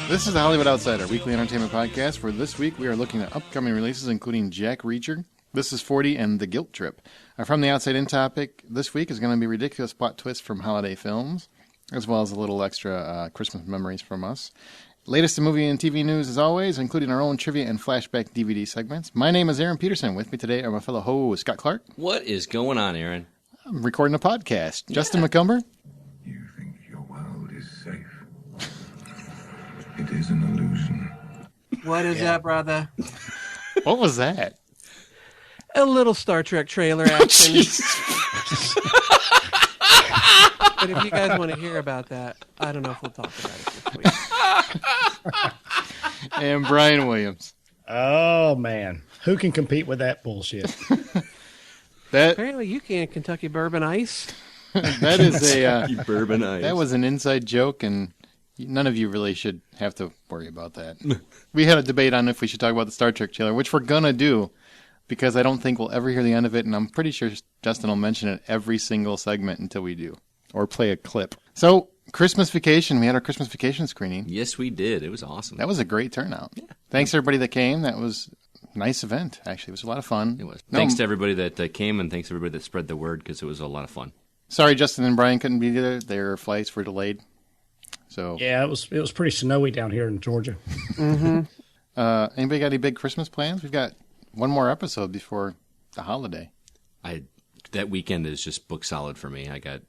This is the Hollywood Outsider, weekly entertainment podcast, where this week we are looking at upcoming releases, including Jack Reacher, This is 40, and The Guilt Trip. From the Outside In topic this week is going to be ridiculous plot twists from holiday films, as well as a little extra Christmas memories from us. Latest in movie and TV news, as always, including our own trivia and flashback DVD segments. My name is Aaron Peterson. With me today are my fellow host, Scott Clark. What is going on, Aaron? I'm recording a podcast. Justin McCumber. You think your world is safe. It is an illusion. What is that, brother? What was that? A little Star Trek trailer action. But if you guys want to hear about that, I don't know if we'll talk about it this week. And Brian Williams. Oh, man. Who can compete with that bullshit? Apparently you can, Kentucky Bourbon Ice. That is a Bourbon Ice. That was an inside joke, and none of you really should have to worry about that. We had a debate on if we should talk about the Star Trek trailer, which we're going to do, because I don't think we'll ever hear the end of it, and I'm pretty sure Justin will mention it every single segment until we do, or play a clip. So, Christmas Vacation. We had our Christmas Vacation screening. Yes, we did. It was awesome. That was a great turnout. Yeah. Thanks to everybody that came. That was a nice event, actually. It was a lot of fun. It was. Thanks to everybody that came, and thanks to everybody that spread the word, because it was a lot of fun. Sorry, Justin and Brian couldn't be there. Their flights were delayed. So yeah, it was pretty snowy down here in Georgia. Mm-hmm. Anybody got any big Christmas plans? We've got one more episode before the holiday. That weekend is just book solid for me. I got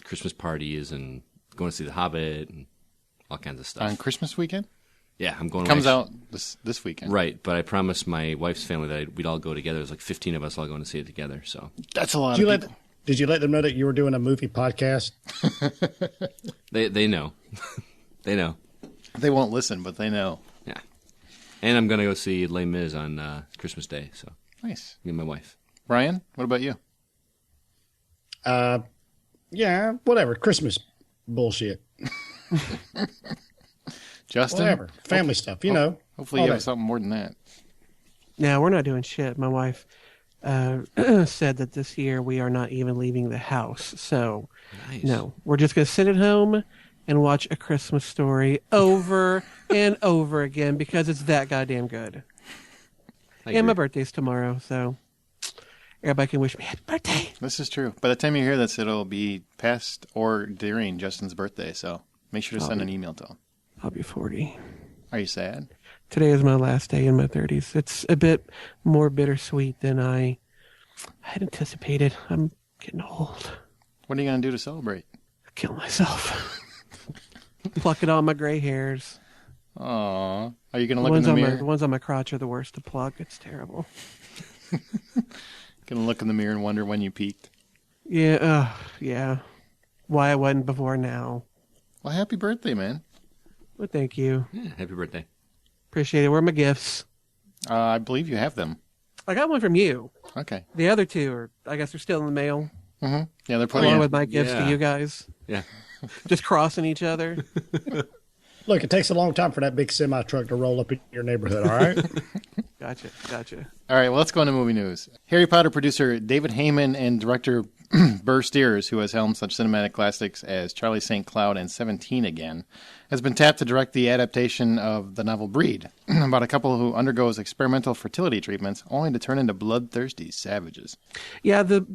Christmas parties and going to see The Hobbit and all kinds of stuff. On Christmas weekend? Yeah, I'm going. It comes out this weekend, right? But I promised my wife's family that we'd all go together. There's like 15 of us all going to see it together. So that's a lot of people. Did you let them know that you were doing a movie podcast? They know. They know. They won't listen, but they know. Yeah. And I'm going to go see Les Mis on Christmas Day. So nice. Me and my wife. Brian, what about you? Yeah, whatever. Christmas bullshit. Justin? Whatever. Family stuff, you know. Hopefully you have something more than that. No, we're not doing shit. My wife said that this year we are not even leaving the house. So, nice. No, we're just going to sit at home and watch A Christmas Story over and over again because it's that goddamn good. And my birthday's tomorrow, so everybody can wish me happy birthday. This is true. By the time you hear this, it'll be past or during Justin's birthday, so make sure to send an email to him. I'll be 40. Are you sad? Today is my last day in my 30s. It's a bit more bittersweet than I had anticipated. I'm getting old. What are you going to do to celebrate? Kill myself. Pluck at all my gray hairs. Aww. Are you going to look in the mirror? The ones on my crotch are the worst to pluck. It's terrible. Going to look in the mirror and wonder when you peaked? Yeah, yeah. Why I wasn't before now. Well, happy birthday, man. Well, thank you. Yeah, happy birthday. Appreciate it. Where are my gifts? I believe you have them. I got one from you. Okay. The other two are, I guess, they're still in the mail. Mm-hmm. Yeah, they're putting along with my gifts to you guys. Yeah. Just crossing each other. Look, it takes a long time for that big semi truck to roll up in your neighborhood, all right? Gotcha. All right, well, let's go into movie news. Harry Potter producer David Heyman and director Burr Steers, who has helmed such cinematic classics as Charlie St. Cloud and 17 Again, has been tapped to direct the adaptation of the novel Breed, about a couple who undergoes experimental fertility treatments only to turn into bloodthirsty savages. Yeah, the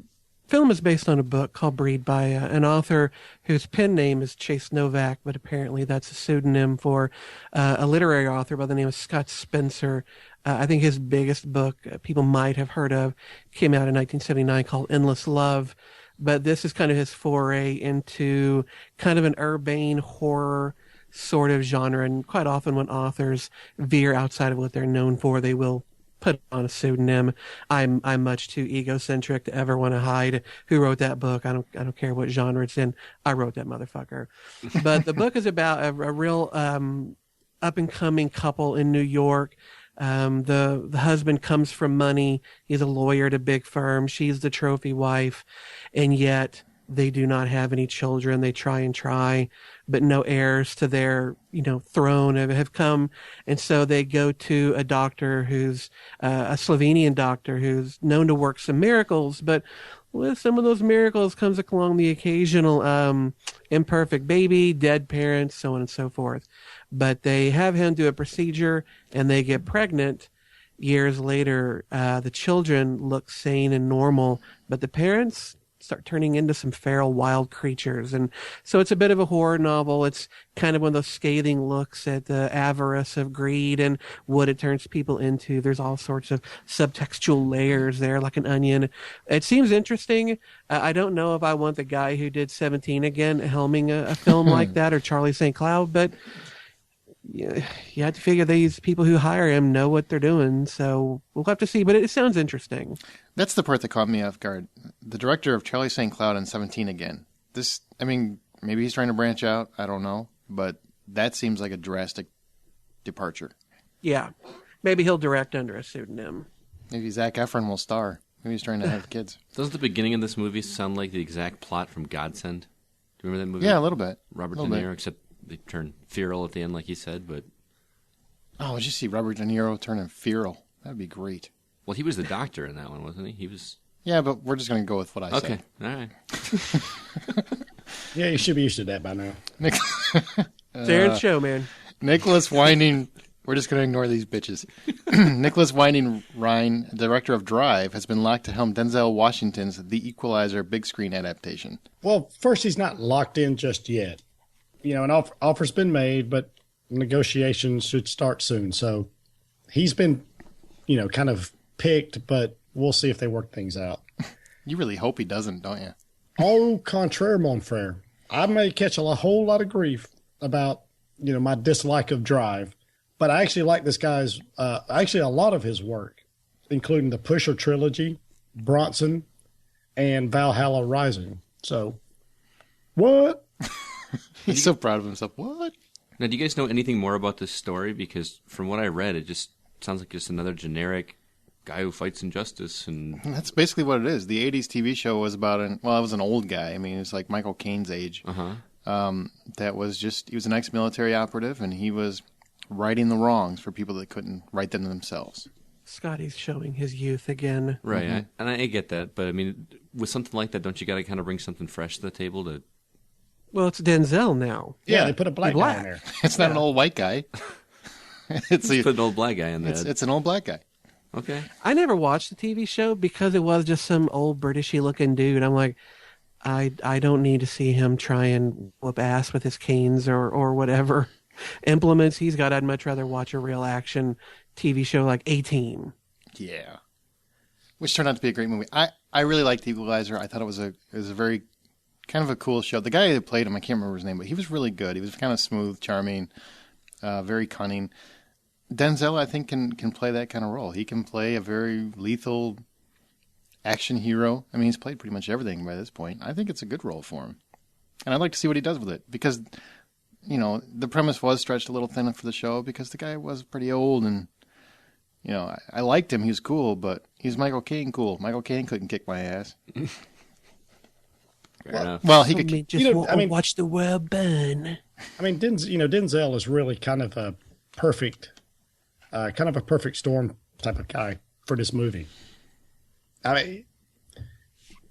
film is based on a book called Breed by an author whose pen name is Chase Novak, but apparently that's a pseudonym for a literary author by the name of Scott Spencer. I think his biggest book people might have heard of came out in 1979 called Endless Love, but this is kind of his foray into kind of an urbane horror sort of genre, and quite often when authors veer outside of what they're known for, they will put on a pseudonym. I'm much too egocentric to ever want to hide who wrote that book. I don't care what genre it's in. I wrote that motherfucker. But the book is about a real up and coming couple in New York. The husband comes from money. He's a lawyer at a big firm. She's the trophy wife, and yet they do not have any children. They try, but no heirs to their, throne have come. And so they go to a doctor who's a Slovenian doctor who's known to work some miracles, but with some of those miracles comes along the occasional imperfect baby, dead parents, so on and so forth. But they have him do a procedure, and they get pregnant. Years later, the children look sane and normal, but the parents start turning into some feral wild creatures. And so it's a bit of a horror novel. It's kind of one of those scathing looks at the avarice of greed and what it turns people into. There's all sorts of subtextual layers there, like an onion. It seems interesting. I don't know if I want the guy who did 17 again helming a film like that, or Charlie St. Cloud, but you have to figure these people who hire him know what they're doing. So we'll have to see, but it sounds interesting. That's the part that caught me off guard. The director of Charlie St. Cloud and 17 again. Maybe he's trying to branch out. I don't know. But that seems like a drastic departure. Yeah. Maybe he'll direct under a pseudonym. Maybe Zac Efron will star. Maybe he's trying to have kids. Doesn't the beginning of this movie sound like the exact plot from Godsend? Do you remember that movie? Yeah, a little bit. Robert De Niro, except they turn feral at the end, like he said. But would you see Robert De Niro turning feral? That'd be great. Well, he was the doctor in that one, wasn't he? He was. Yeah, but we're just going to go with what I said. Okay, all right. Yeah, you should be used to that by now. It's Aaron's show, man. Nicholas Winding. We're just going to ignore these bitches. Nicholas Winding Refn, director of Drive, has been locked to helm Denzel Washington's The Equalizer big screen adaptation. Well, first, he's not locked in just yet. An offer's been made, but negotiations should start soon. So he's been, kind of picked, but we'll see if they work things out. You really hope he doesn't, don't you? Au contraire, mon frere. I may catch a whole lot of grief about, my dislike of Drive, but I actually like this guy's, a lot of his work, including the Pusher trilogy, Bronson, and Valhalla Rising. So, what? He's so proud of himself. What? Now, do you guys know anything more about this story? Because from what I read, it just sounds like just another generic guy who fights injustice. And that's basically what it is. The 80s TV show was about it was an old guy. I mean, it's like Michael Caine's age. That was he was an ex-military operative, and he was righting the wrongs for people that couldn't right them themselves. Scotty's showing his youth again. Right, and I get that. But, I mean, with something like that, don't you got to kind of bring something fresh to the table to... Well, it's Denzel now. Yeah, they put a black guy in there. It's not an old white guy. Put an old black guy in there. It's an old black guy. Okay. I never watched the TV show because it was just some old Britishy looking dude. I'm like, I don't need to see him try and whoop ass with his canes or whatever implements he's got. I'd much rather watch a real action TV show like A-Team. Yeah. Which turned out to be a great movie. I really liked Equalizer. I thought it was a very kind of a cool show. The guy that played him, I can't remember his name, but he was really good. He was kind of smooth, charming, very cunning. Denzel, I think, can play that kind of role. He can play a very lethal action hero. I mean, he's played pretty much everything by this point. I think it's a good role for him. And I'd like to see what he does with it because, the premise was stretched a little thin for the show because the guy was pretty old and, I liked him. He was cool, but he's Michael Caine cool. Michael Caine couldn't kick my ass. Well, he could just watch the world burn. I mean, Denzel is really kind of a perfect storm type of guy for this movie. I mean,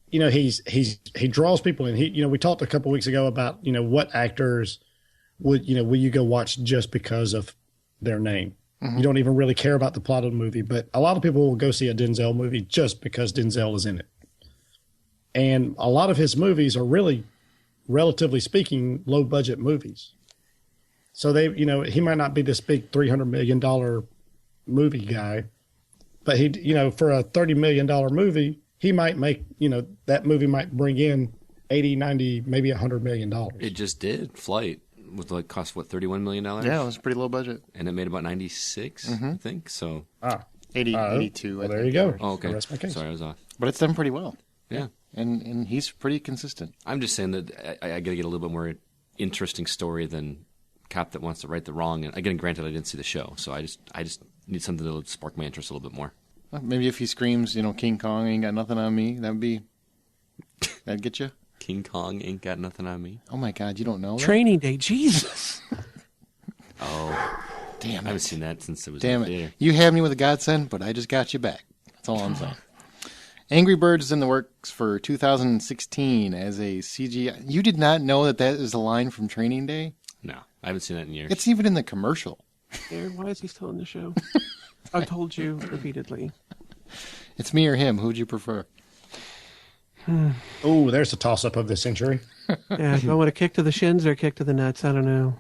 he draws people in. We talked a couple weeks ago about what actors will you go watch just because of their name. Mm-hmm. You don't even really care about the plot of the movie, but a lot of people will go see a Denzel movie just because Denzel is in it. And a lot of his movies are really, relatively speaking, low budget movies. So he might not be this big $300 million movie guy, but for a $30 million movie, he might make, that movie might bring in 80, 90, maybe $100 million. It just did. Flight with cost $31 million? Yeah, it was pretty low budget. And it made about 96, I think. So 82. Well, there you go. Oh, okay. Sorry, I was off. But it's done pretty well. Yeah. And he's pretty consistent. I'm just saying that I got to get a little bit more interesting story than cop that wants to right the wrong. And again, granted, I didn't see the show, so I just need something that would spark my interest a little bit more. Well, maybe if he screams, King Kong ain't got nothing on me, that'd get you. King Kong ain't got nothing on me. Oh my God, you don't know that? Training Day, Jesus. Oh, damn it! I haven't seen that since it was. Damn in the it! theater. You had me with a godsend, but I just got you back. That's all I'm saying. Angry Birds is in the works for 2016 as a CGI. You did not know that is a line from Training Day? No, I haven't seen that in years. It's even in the commercial. Aaron, why is he still in the show? I've told you repeatedly. It's me or him. Who would you prefer? Oh, there's a toss-up of the century. Yeah, do I want a kick to the shins or a kick to the nuts? I don't know.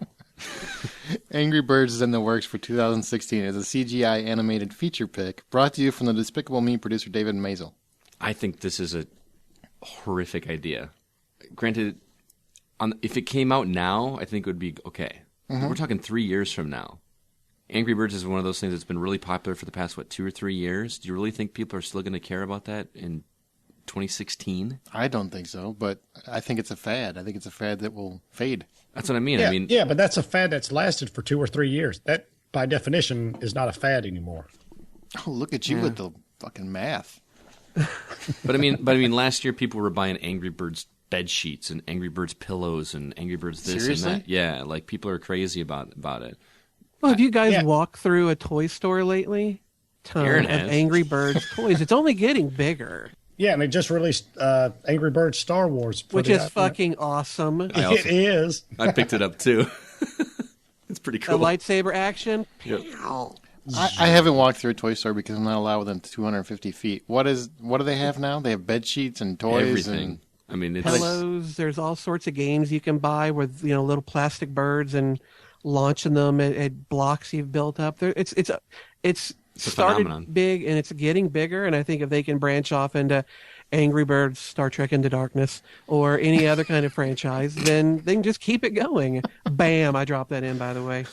Angry Birds is in the works for 2016 as a CGI animated feature pick brought to you from the Despicable Me producer David Maisel. I think this is a horrific idea. Granted, if it came out now, I think it would be okay. Mm-hmm. We're talking 3 years from now. Angry Birds is one of those things that's been really popular for the past, 2 or 3 years? Do you really think people are still going to care about that in 2016? I don't think so, but I think it's a fad. I think it's a fad that will fade. That's what I mean. Yeah, but that's a fad that's lasted for 2 or 3 years. That, by definition, is not a fad anymore. Oh, look at you with the fucking math. But I mean, last year people were buying Angry Birds bed sheets and Angry Birds pillows and Angry Birds this Seriously? and that. Yeah, like people are crazy about it. Well, have you guys Yeah. walked through a toy store lately? Ton Aaron of has. Angry Birds toys. It's only getting bigger, Yeah, and they just released Angry Birds Star Wars. For which the is fucking awesome. It is. I picked it up too. It's pretty The cool. lightsaber action. Yep. I haven't walked through a toy store because I'm not allowed within 250 feet. What do they have now? They have bed sheets and toys. Everything. And I mean, it's Pillows. There's all sorts of games you can buy with little plastic birds and launching them at blocks you've built up. It's a started phenomenon. big and it's getting bigger. And I think if they can branch off into Angry Birds, Star Trek Into Darkness, or any other kind of franchise, then they can just keep it going. Bam! I dropped that in, by the way.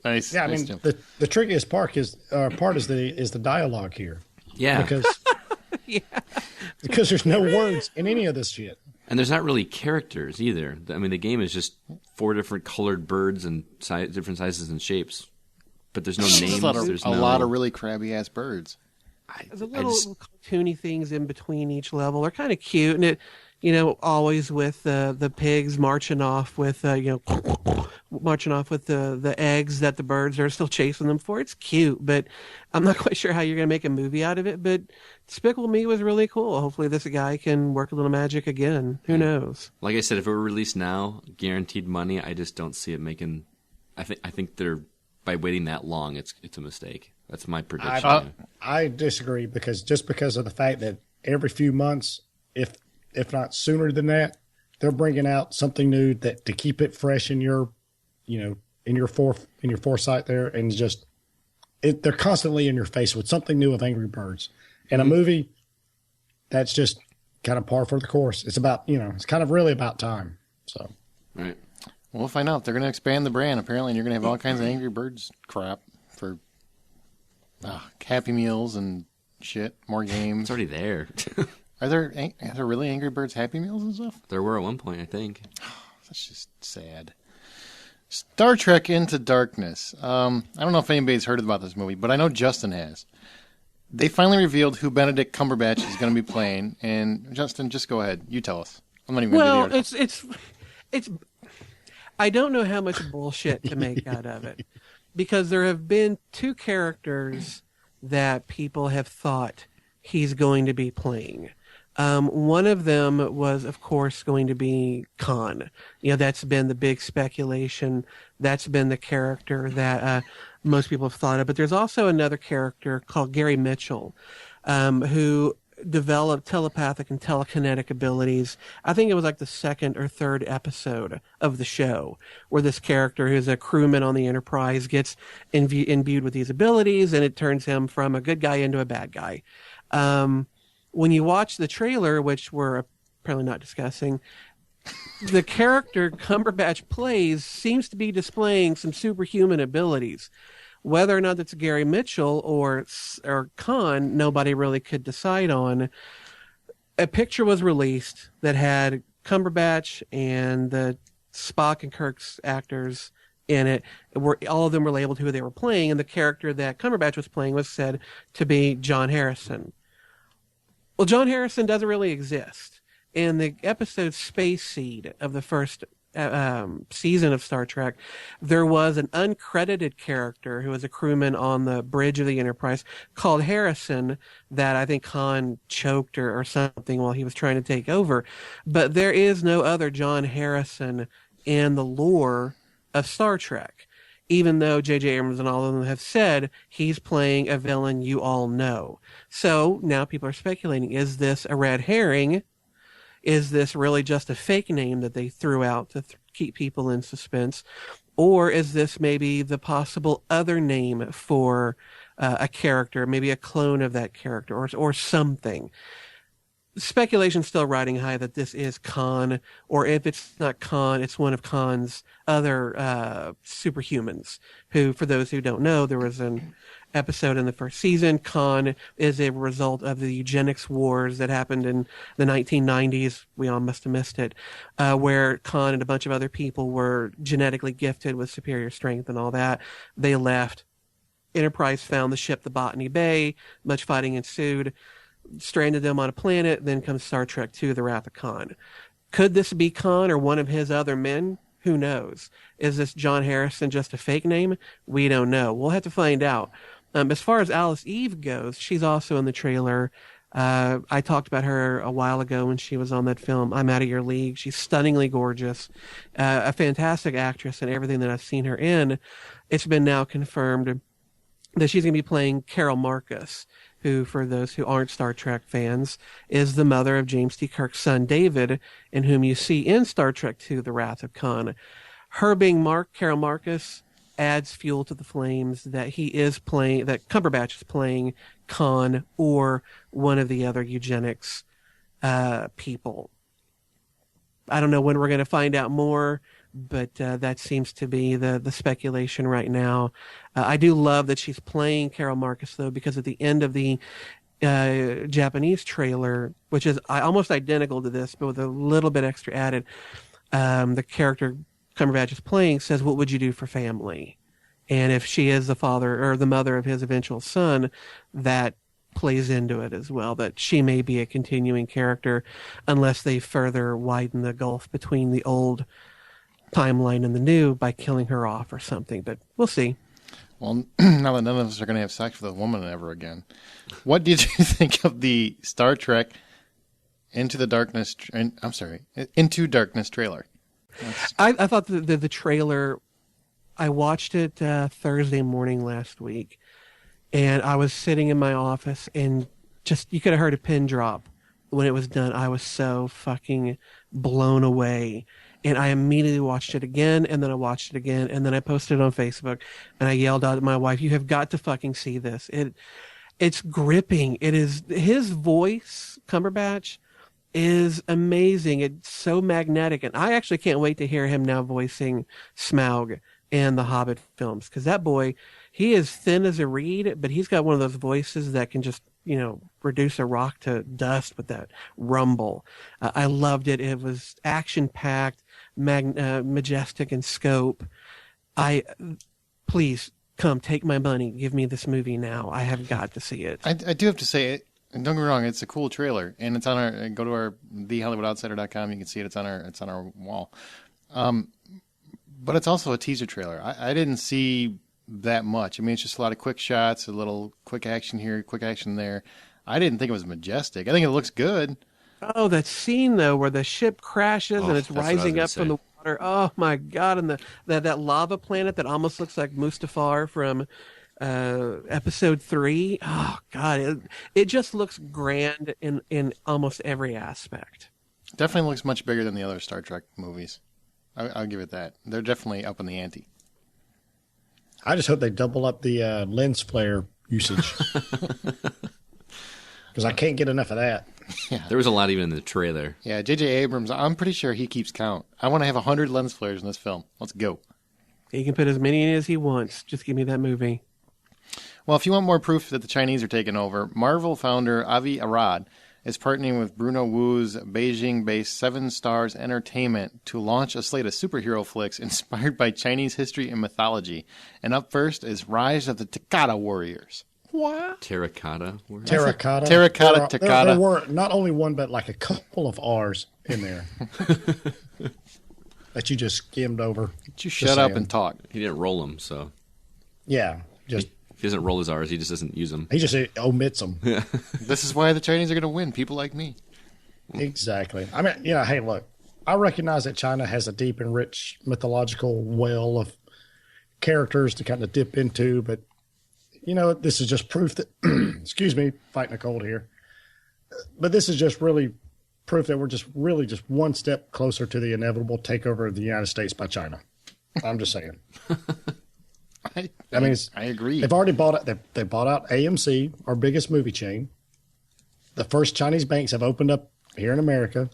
nice. Yeah, I nice, mean Jim. the trickiest part is the dialogue here. yeah. Because there's no words in any of this shit. And there's not really characters either. I mean, the game is just 4 different colored birds and different sizes and shapes. But there's no names. There's a lot of really crabby ass birds. There's a little cartoony things in between each level. They're kind of cute, and it, always with the pigs marching off with marching off with the eggs that the birds are still chasing them for. It's cute, but I'm not quite sure how you're going to make a movie out of it. But Despicable Me was really cool. Hopefully, this guy can work a little magic again. Who knows? Like I said, if it were released now, guaranteed money, I just don't see it making. I think they're by waiting that long, it's a mistake. That's my prediction. I disagree because of the fact that every few months, if not sooner than that, they're bringing out something new that to keep it fresh in your, in your foresight there, and they're constantly in your face with something new of Angry Birds, and a movie that's just kind of par for the course. It's about it's kind of really about time. So Right. We'll find out. They're going to expand the brand apparently, and you're going to have all kinds of Angry Birds crap for Happy Meals and shit. More games. It's already there. Are there really Angry Birds Happy Meals and stuff? There were at one point, I think. That's just sad. Star Trek Into Darkness. I don't know if anybody's heard about this movie, but I know Justin has. They finally revealed who Benedict Cumberbatch is going to be playing, and Justin, just go ahead. You tell us. I'm not even going to do the article. It's. I don't know how much bullshit to make out of it, because there have been 2 characters that people have thought he's going to be playing. One of them was, of course, going to be Khan. That's been the big speculation. That's been the character that most people have thought of. But there's also another character called Gary Mitchell, who developed telepathic and telekinetic abilities. I think it was like the 2nd or 3rd episode of the show, where this character, who's a crewman on the Enterprise, gets imbued with these abilities, and it turns him from a good guy into a bad guy. When you watch the trailer, which we're apparently not discussing, the character Cumberbatch plays seems to be displaying some superhuman abilities. Whether or not it's Gary Mitchell or Khan, nobody really could decide on. A picture was released that had Cumberbatch and the Spock and Kirk's actors in it. All of them were labeled who they were playing, and the character that Cumberbatch was playing was said to be John Harrison. Well, John Harrison doesn't really exist. In the episode Space Seed of the first season of Star Trek, there was an uncredited character who was a crewman on the bridge of the Enterprise called Harrison that I think Khan choked or something while he was trying to take over. But there is no other John Harrison in the lore of Star Trek, even though J.J. Abrams and all of them have said he's playing a villain you all know. So now people are speculating, is this a red herring? Is this really just a fake name that they threw out to keep people in suspense? Or is this maybe the possible other name for a character, maybe a clone of that character or something? Speculation's still riding high that this is Khan, or if it's not Khan, it's one of Khan's other superhumans, who, for those who don't know, there was an episode in the first season. Khan is a result of the eugenics wars that happened in the 1990s. We all must have missed it, where Khan and a bunch of other people were genetically gifted with superior strength and all that. They left. Enterprise found the ship, the Botany Bay. Much fighting ensued. Stranded them on a planet. Then comes Star Trek II, The Wrath of Khan. Could this be Khan or one of his other men? Who knows? Is this John Harrison just a fake name? We don't know. We'll have to find out. As far as Alice Eve goes, she's also in the trailer. I talked about her a while ago when she was on that film, I'm Out of Your League. She's stunningly gorgeous, a fantastic actress in everything that I've seen her in. It's been now confirmed that she's going to be playing Carol Marcus, who, for those who aren't Star Trek fans, is the mother of James T. Kirk's son, David, and whom you see in Star Trek II, The Wrath of Khan. Her being Carol Marcus adds fuel to the flames that he is playing, that Cumberbatch is playing Khan or one of the other eugenics people. I don't know when we're going to find out more, but that seems to be the speculation right now. I do love that she's playing Carol Marcus, though, because at the end of the Japanese trailer, which is almost identical to this, but with a little bit extra added, the character Cumberbatch is playing says, "What would you do for family?" And if she is the father or the mother of his eventual son, that plays into it as well, that she may be a continuing character unless they further widen the gulf between the old timeline and the new by killing her off or something, but we'll see. Well, now that none of us are going to have sex with a woman ever again, what did you think of the Star Trek Into Darkness trailer? I thought the trailer, I watched it Thursday morning last week, and I was sitting in my office, and just, you could have heard a pin drop when it was done. I was so fucking blown away. And I immediately watched it again, and then I watched it again, and then I posted it on Facebook, and I yelled out at my wife, "You have got to fucking see this. It's gripping. It is, his voice, Cumberbatch, is amazing. It's so magnetic, and I actually can't wait to hear him now voicing Smaug in the Hobbit films, because that boy, he is thin as a reed, but he's got one of those voices that can just, reduce a rock to dust with that rumble. I loved it. It was action-packed, majestic in scope. Please come take my money. Give me this movie now. I have got to see it. I do have to say it. And don't get me wrong, it's a cool trailer, and it's on our. Go to our thehollywoodoutsiders.com. You can see it. It's on our wall. But it's also a teaser trailer. I didn't see that much. I mean, it's just a lot of quick shots, a little quick action here, quick action there. I didn't think it was majestic. I think it looks good. Oh, that scene though, where the ship crashes and it's rising up from the water. Oh my God! And that lava planet that almost looks like Mustafar from episode 3. Oh God, it just looks grand in almost every aspect. Definitely looks much bigger than the other Star Trek movies. I'll give it that. They're definitely up in the ante. I just hope they double up the lens flare usage. Because I can't get enough of that. Yeah. There was a lot even in the trailer. Yeah, J.J. Abrams, I'm pretty sure he keeps count. I want to have 100 lens flares in this film. Let's go. He can put as many in as he wants. Just give me that movie. Well, if you want more proof that the Chinese are taking over, Marvel founder Avi Arad is partnering with Bruno Wu's Beijing-based 7 Stars Entertainment to launch a slate of superhero flicks inspired by Chinese history and mythology. And up first is Rise of the Takata Warriors. What? Terracotta? Terracotta. Takata. There were not only one, but like a couple of R's in there. that you just skimmed over. You shut up and talk. He didn't roll them, so Yeah, just if he doesn't roll his R's, he just doesn't use them. he just omits them. This is why the Chinese are going to win. People like me. Exactly. I mean, hey, look, I recognize that China has a deep and rich mythological well of characters to kind of dip into, but this is just proof that, excuse me, fighting a cold here, but this is just really proof that we're just one step closer to the inevitable takeover of the United States by China. I'm just saying. I mean, I agree. They've already bought it. They bought out AMC, our biggest movie chain. The first Chinese banks have opened up here in America.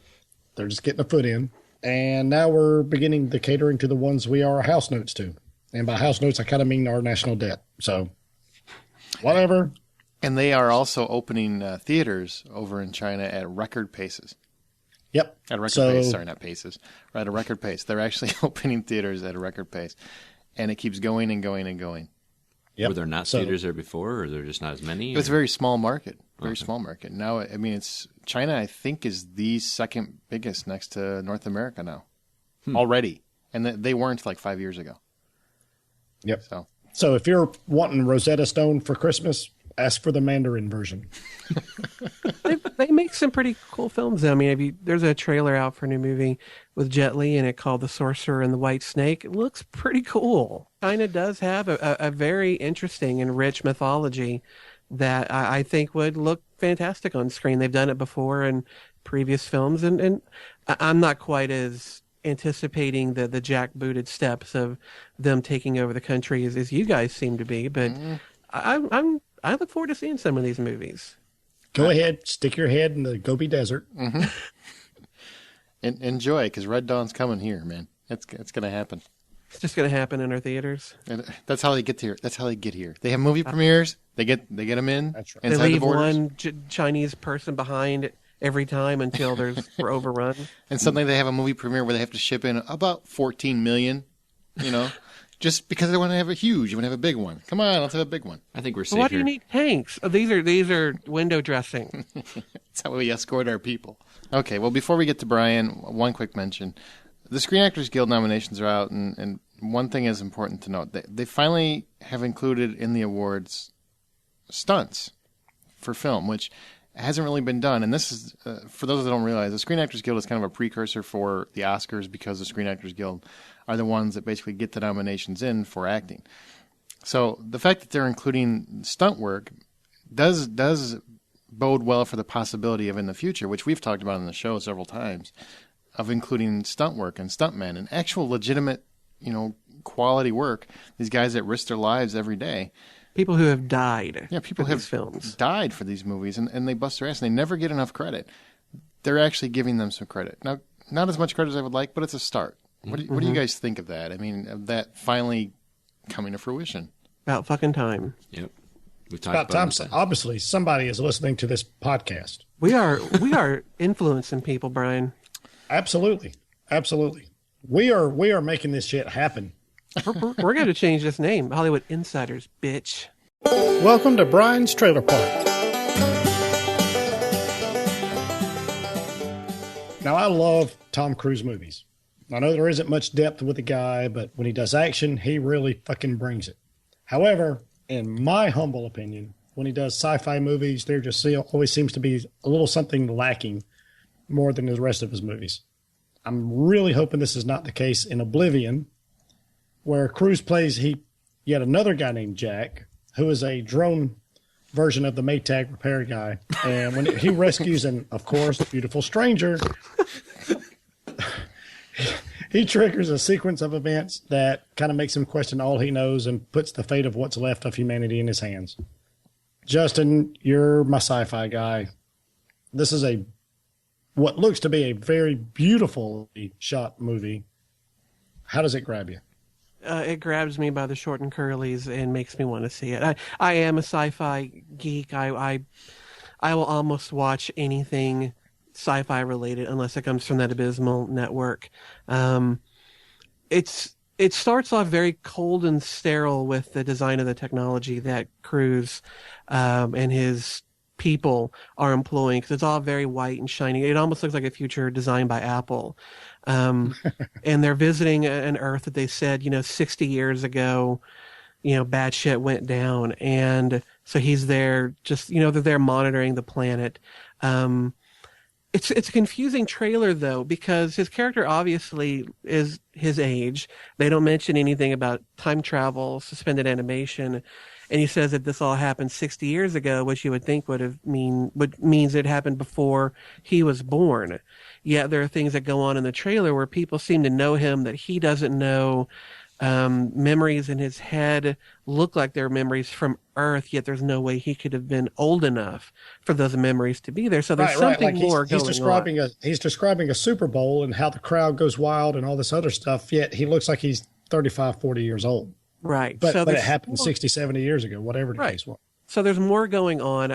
They're just getting a foot in. And now we're beginning the catering to the ones we are house notes to. And by house notes, I kind of mean our national debt. So, whatever. And they are also opening theaters over in China at record paces. Yep. At a record pace. Sorry, not paces. At a record pace. They're actually opening theaters at a record pace. And it keeps going and going and going. Yep. Were there not theaters there before, or there just not as many? It was a very small market. Very small market. Now, I mean, China, I think, is the second biggest next to North America now. Already. And they weren't like 5 years ago. Yep. So if you're wanting Rosetta Stone for Christmas, ask for the Mandarin version. They make some pretty cool films. I mean, there's a trailer out for a new movie with Jet Li in it called The Sorcerer and the White Snake. It looks pretty cool. China does have a very interesting and rich mythology that I think would look fantastic on screen. They've done it before in previous films, and I'm not quite as anticipating the jackbooted steps of them taking over the country as you guys seem to be, but I look forward to seeing some of these movies. Go ahead, stick your head in the Gobi Desert. Mm-hmm. Enjoy, because Red Dawn's coming here, man. It's going to happen. It's just going to happen in our theaters. And that's how they get here. That's how they get here. They have movie premieres. They get them in. That's right. They leave one Chinese person behind every time until we're overrun. And suddenly they have a movie premiere where they have to ship in about 14 million, just because they want to have a huge, you want to have a big one. Come on, let's have a big one. I think we're safe Why do here. you need tanks? Oh, these are window dressing. That's how we escort our people. Okay, well, before we get to Brian, one quick mention. The Screen Actors Guild nominations are out, and one thing is important to note. They finally have included in the awards stunts for film, which hasn't really been done. And this is, for those that don't realize, the Screen Actors Guild is kind of a precursor for the Oscars because the Screen Actors Guild are the ones that basically get the nominations in for acting. So the fact that they're including stunt work does bode well for the possibility of in the future, which we've talked about on the show several times, of including stunt work and stuntmen and actual legitimate, quality work. These guys that risk their lives every day. People who have died. Yeah, people have films. died for these movies, and they bust their ass, and they never get enough credit. They're actually giving them some credit. Now, not as much credit as I would like, but it's a start. What do you guys think of that? I mean, of that finally coming to fruition. About fucking time. Yep. We've talked About time. Obviously, somebody is listening to this podcast. We are influencing people, Brian. Absolutely. We are making this shit happen. We're going to change this name. Hollywood Insiders, bitch. Welcome to Brian's Trailer Park. Now, I love Tom Cruise movies. I know there isn't much depth with the guy, but when he does action, he really fucking brings it. However, in my humble opinion, when he does sci-fi movies, there just always seems to be a little something lacking more than the rest of his movies. I'm really hoping this is not the case in Oblivion, where Cruise plays yet another guy named Jack, who is a drone version of the Maytag repair guy. And when he rescues an, of course, beautiful stranger, he triggers a sequence of events that kind of makes him question all he knows and puts the fate of what's left of humanity in his hands. Justin, you're my sci-fi guy. This is what looks to be a very beautifully shot movie. How does it grab you? It grabs me by the short and curlies and makes me want to see it. I am a sci-fi geek. I will almost watch anything sci-fi related unless it comes from that abysmal network. It starts off very cold and sterile with the design of the technology that Cruise and his people are employing, because it's all very white and shiny. It almost looks like a future designed by Apple. And they're visiting an Earth that they said, 60 years ago, bad shit went down. And so he's there just, they're there monitoring the planet. It's a confusing trailer, though, because his character obviously is his age. They don't mention anything about time travel, suspended animation. And he says that this all happened 60 years ago, which you would think means it happened before he was born. Yet there are things that go on in the trailer where people seem to know him that he doesn't know. Memories in his head look like they're memories from Earth, yet there's no way he could have been old enough for those memories to be there. So there's something Like more going on. He's describing a Super Bowl and how the crowd goes wild and all this other stuff, yet he looks like he's 35, 40 years old. Right. But it happened 60, 70 years ago, whatever the case was. So there's more going on.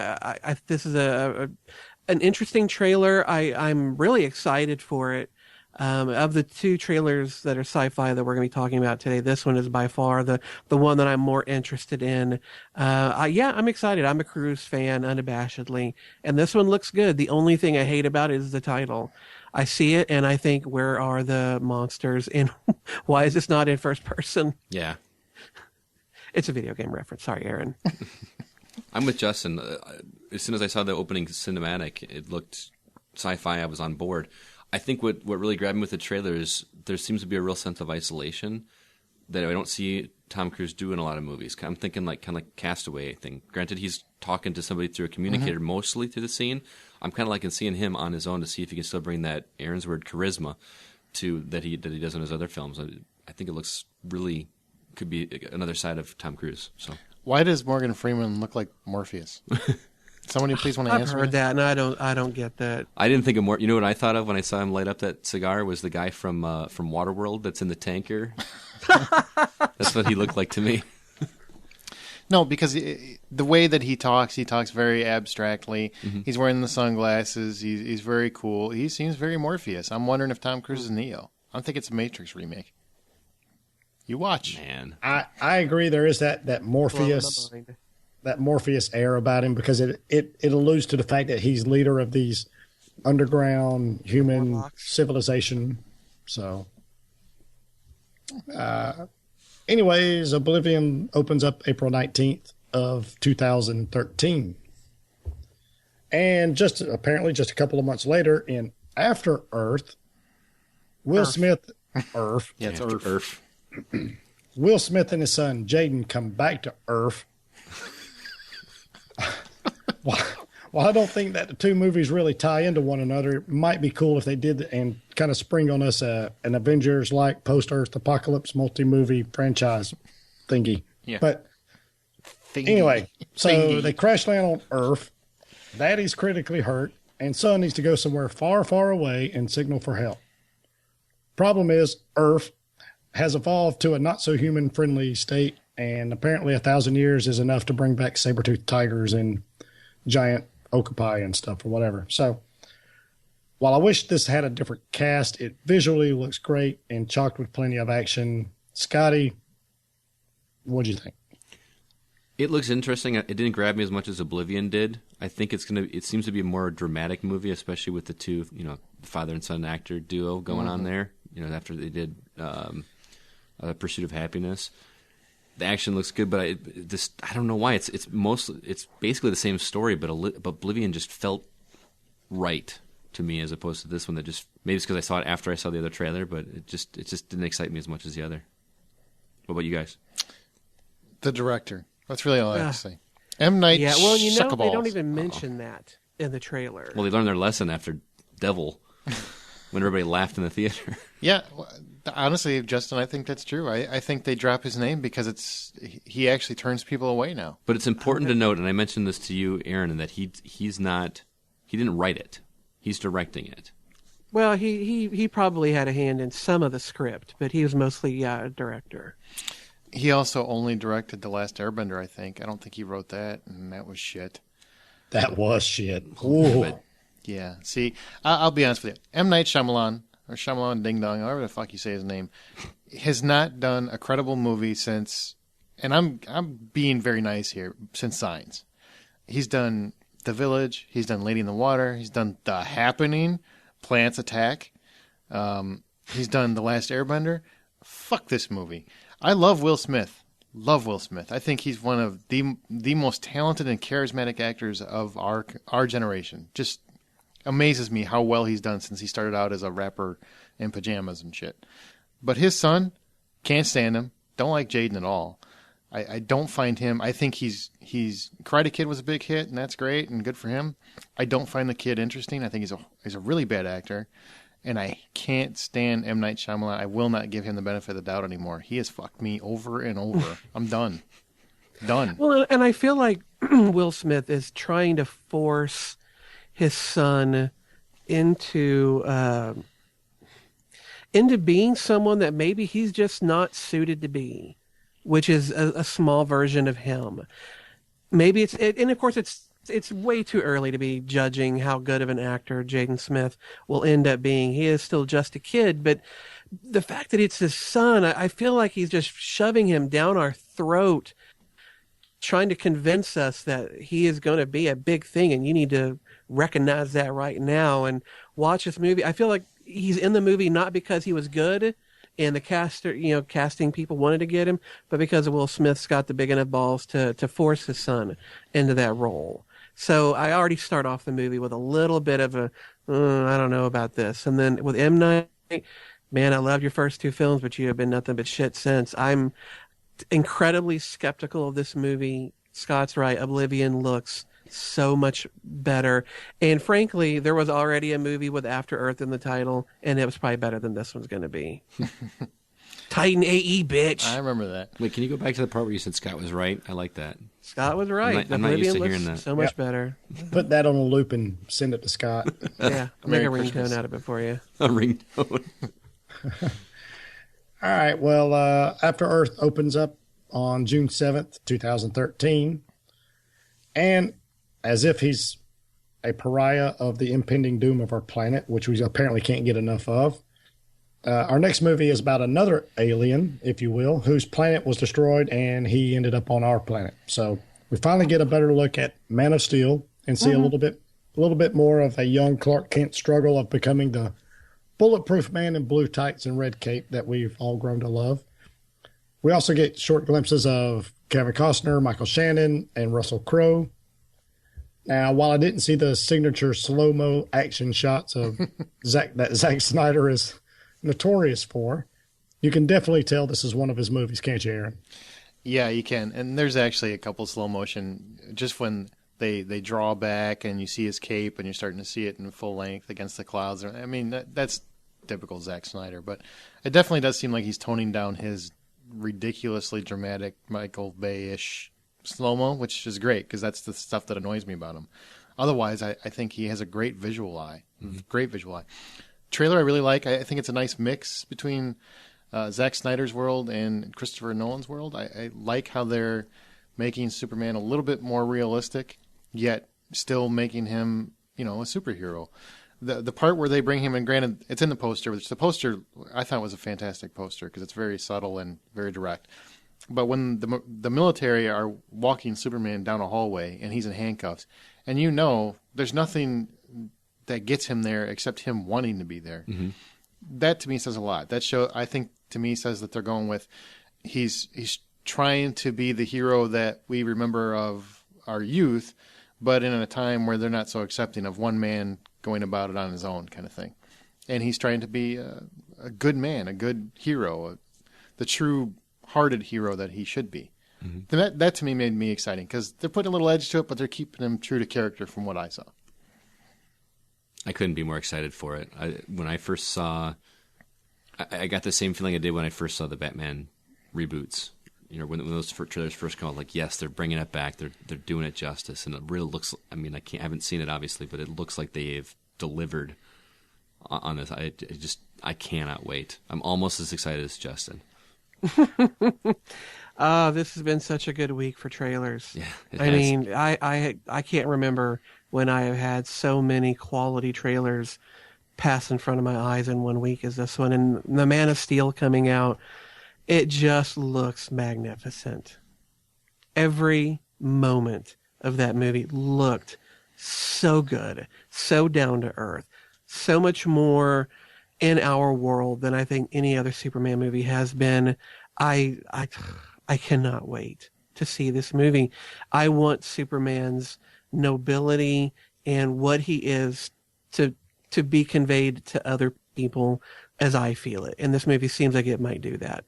This is an interesting trailer. I'm really excited for it. Of the two trailers that are sci-fi that we're going to be talking about today, this one is by far the one that I'm more interested in. I'm excited. I'm a Cruise fan, unabashedly. And this one looks good. The only thing I hate about it is the title. I see it and I think, where are the monsters? And why is this not in first person? Yeah. It's a video game reference. Sorry, Aaron. I'm with Justin. As soon as I saw the opening cinematic, it looked sci-fi. I was on board. I think what really grabbed me with the trailer is there seems to be a real sense of isolation that I don't see Tom Cruise do in a lot of movies. I'm thinking kind of like Castaway thing. Granted, he's talking to somebody through a communicator mostly through the scene. I'm kind of liking seeing him on his own to see if he can still bring that Aaron's word charisma that he does in his other films. I think it looks really could be another side of Tom Cruise. So why does Morgan Freeman look like Morpheus? Somebody please want to answer me? I've heard that, and I don't get that. I didn't think of more. You know what I thought of when I saw him light up that cigar was the guy from Waterworld that's in the tanker. That's what he looked like to me. No, because the way that he talks very abstractly. Mm-hmm. He's wearing the sunglasses. He's very cool. He seems very Morpheus. I'm wondering if Tom Cruise is Neo. I don't think it's a Matrix remake. You watch. Man. I agree there is that Morpheus air about him, because it alludes to the fact that he's leader of these underground human civilization. So anyways, Oblivion opens up April 19th of 2013. And apparently just a couple of months later in After Earth, Will Smith Earth. Yeah, it's Earth. Will Smith and his son Jaden come back to Earth. Well, I don't think that the two movies really tie into one another. It might be cool if they did and kind of spring on us an Avengers-like post-Earth apocalypse multi-movie franchise thingy. Yeah. But anyway, so they crash land on Earth. Daddy's critically hurt, and son needs to go somewhere far, far away and signal for help. Problem is, Earth has evolved to a not-so-human friendly state, and apparently 1,000 years is enough to bring back saber-toothed tigers and giant okapi and stuff or whatever. So while I wish this had a different cast, it visually looks great and chocked with plenty of action. Scotty, what do you think? It looks interesting. It didn't grab me as much as Oblivion did. I think it seems to be a more dramatic movie, especially with the two, the father and son actor duo going on there, after they did Pursuit of Happiness. The action looks good, but I don't know why. It's basically the same story, but Oblivion just felt right to me as opposed to this one that just, maybe it's because I saw it after I saw the other trailer, but it just didn't excite me as much as the other. What about you guys? The director. That's really all I have to say. M. Night Yeah, well, Shyamalan. they don't even mention that in the trailer. Well, they learned their lesson after Devil, when everybody laughed in the theater. Yeah, honestly, Justin, I think that's true. I think they drop his name because he actually turns people away now. But it's important to note, and I mentioned this to you, Aaron, that he didn't write it. He's directing it. Well, he probably had a hand in some of the script, but he was mostly a director. He also only directed The Last Airbender, I think. I don't think he wrote that, and that was shit. That was shit. Ooh. Yeah, see, I'll be honest with you. M. Night Shyamalan, or Shyamalan Ding Dong, however the fuck you say his name, has not done a credible movie since, and I'm being very nice here, since Signs. He's done The Village, he's done Lady in the Water, he's done The Happening, Plants Attack. He's done The Last Airbender. Fuck this movie. I love Will Smith. Love Will Smith. I think he's one of the most talented and charismatic actors of our generation. Just amazes me how well he's done since he started out as a rapper in pajamas and shit. But his son, can't stand him. Don't like Jaden at all. I don't find him. I think he's Karate Kid was a big hit, and that's great and good for him. I don't find the kid interesting. I think he's a really bad actor, and I can't stand M. Night Shyamalan. I will not give him the benefit of the doubt anymore. He has fucked me over and over. I'm done. Done. Well, and I feel like Will Smith is trying to force his son into being someone that maybe he's just not suited to be, which is a small version of him. Maybe and of course it's way too early to be judging how good of an actor Jaden Smith will end up being. He is still just a kid, but the fact that it's his son, I feel like he's just shoving him down our throat, trying to convince us that he is going to be a big thing, and you need to recognize that right now and watch this movie. I feel like he's in the movie not because he was good and the casting people wanted to get him, but because Will Smith's got the big enough balls to force his son into that role. So I already start off the movie with a little bit of a, I don't know about this. And then with M. Night, man, I loved your first two films, but you have been nothing but shit since. I'm incredibly skeptical of this movie. Scott's right. Oblivion looks so much better. And frankly, there was already a movie with After Earth in the title, and it was probably better than this one's going to be. Titan AE, bitch. I remember that. Wait, can you go back to the part where you said Scott was right? I like that. Scott was right. I'm not used to hearing looks that. so much better. Put that on a loop and send it to Scott. Yeah, I'll make a Merry ringtone Christmas. out of it for you. A ringtone. All right. Well, After Earth opens up on June 7th, 2013. And as if he's a pariah of the impending doom of our planet, which we apparently can't get enough of, our next movie is about another alien, if you will, whose planet was destroyed and he ended up on our planet. So we finally get a better look at Man of Steel and see a little bit more of a young Clark Kent struggle of becoming the bulletproof man in blue tights and red cape that we've all grown to love. We also get short glimpses of Kevin Costner, Michael Shannon, and Russell Crowe. Now, while I didn't see the signature slow-mo action shots of Zack Snyder is notorious for, you can definitely tell this is one of his movies, can't you, Aaron? Yeah, you can. And there's actually a couple slow motion, just when they draw back and you see his cape and you're starting to see it in full length against the clouds. I mean, that's typical Zack Snyder, but it definitely does seem like he's toning down his ridiculously dramatic Michael Bay-ish slow-mo, which is great because that's the stuff that annoys me about him. Otherwise, I think he has a great visual eye. Mm-hmm. Great visual eye. Trailer I really like. I think it's a nice mix between Zack Snyder's world and Christopher Nolan's world. I like how they're making Superman a little bit more realistic, yet still making him, a superhero. The part where they bring him in, granted, it's in the poster, which the poster I thought was a fantastic poster because it's very subtle and very direct. But when the military are walking Superman down a hallway and he's in handcuffs, and there's nothing that gets him there except him wanting to be there. Mm-hmm. That to me says a lot. That show, I think, to me says that they're going with he's trying to be the hero that we remember of our youth, but in a time where they're not so accepting of one man going about it on his own kind of thing. And he's trying to be a good man, a good hero, the true-hearted hero that he should be. Mm-hmm. That to me made me exciting because they're putting a little edge to it, but they're keeping him true to character from what I saw. I couldn't be more excited for it. When I first saw, I got the same feeling I did when I first saw the Batman reboots. When those trailers first come out, like, yes, they're bringing it back. They're doing it justice, and it really looks. I mean, I haven't seen it obviously, but it looks like they've delivered on this. I cannot wait. I'm almost as excited as Justin. This has been such a good week for trailers. Yeah, I mean, I can't remember when I have had so many quality trailers pass in front of my eyes in 1 week as this one. And the Man of Steel coming out, it just looks magnificent. Every moment of that movie looked so good, so down to earth, so much more in our world than I think any other Superman movie has been. I cannot wait to see this movie. I want Superman's nobility and what he is to be conveyed to other people as I feel it. And this movie seems like it might do that.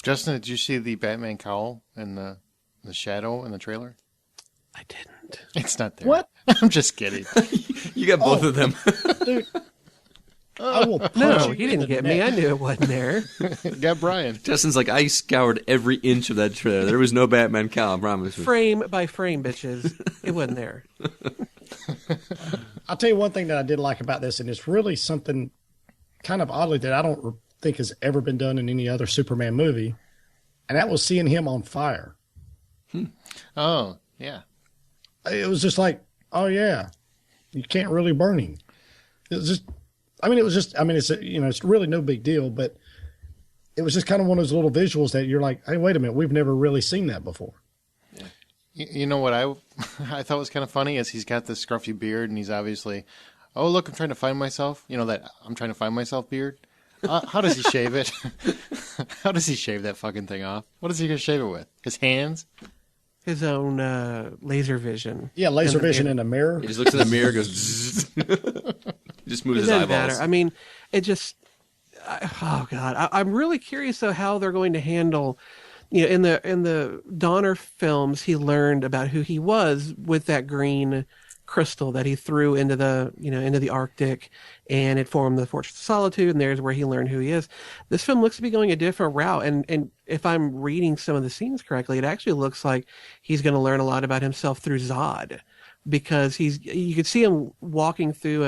Justin, did you see the Batman cowl and the shadow in the trailer? I didn't. It's not there. What? I'm just kidding. You got both of them. Dude, I will punch No, you he in didn't the get me. neck. I knew it wasn't there. Got Brian. Justin's like, I scoured every inch of that trailer. There was no Batman cowl, I promise. Frame by frame, bitches. It wasn't there. I'll tell you one thing that I did like about this, and it's really something kind of oddly that I don't think has ever been done in any other Superman movie, and that was seeing him on fire. Oh, yeah. It was just like, oh yeah, you can't really burn him. It was just, it's really no big deal, but it was just kind of one of those little visuals that you're like, hey, wait a minute, we've never really seen that before. You know what I thought was kind of funny is he's got this scruffy beard and he's obviously, oh, look, I'm trying to find myself. You know, that I'm trying to find myself beard. How does he shave it? How does he shave that fucking thing off? What is he going to shave it with? His hands? His own laser vision. Yeah, laser vision in a mirror. He just looks in the mirror and goes, zzz. He just moves It his doesn't eyeballs. matter. I mean, it just, oh God. I'm really curious though how they're going to handle, in the Donner films, he learned about who he was with that green crystal that he threw into the Arctic, and it formed the Fortress of Solitude, and there's where he learned who he is. This film looks to be going a different route, and if I'm reading some of the scenes correctly, it actually looks like he's going to learn a lot about himself through Zod, because you could see him walking through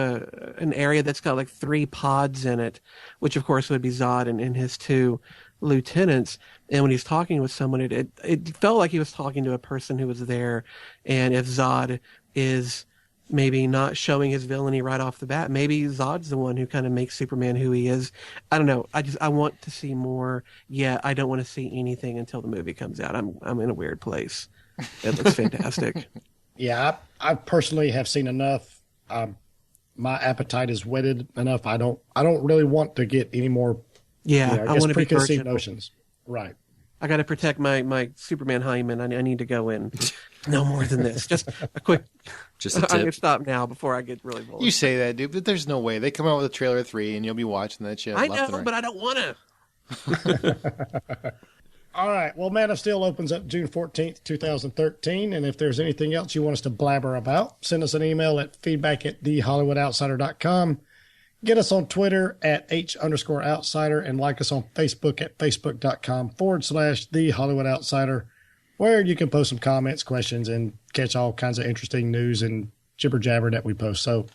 an area that's got like 3 pods in it, which of course would be Zod and his 2 lieutenants. And when he's talking with someone, it felt like he was talking to a person who was there. And if Zod is maybe not showing his villainy right off the bat, maybe Zod's the one who kind of makes Superman who he is. I don't know. I want to see more. Yeah, I don't want to see anything until the movie comes out. I'm in a weird place. It looks fantastic. Yeah, I personally have seen enough. My appetite is whetted enough. I don't really want to get any more. Yeah, I I guess want to be preconceived virgin. notions. Right. I got to protect my Superman hymen. I need to go in. No more than this. Just a quick. Just a I'm tip. gonna stop now before I get really bold. You say that, dude, but there's no way. They come out with a trailer 3 and you'll be watching that shit I left know, and right. but I don't want to. All right. Well, Man of Steel opens up June 14th, 2013. And if there's anything else you want us to blabber about, send us an email at feedback@thehollywoodoutsider.com. Get us on Twitter at @H_outsider and like us on Facebook at facebook.com/thehollywoodoutsider, where you can post some comments, questions, and catch all kinds of interesting news and jibber jabber that we post. So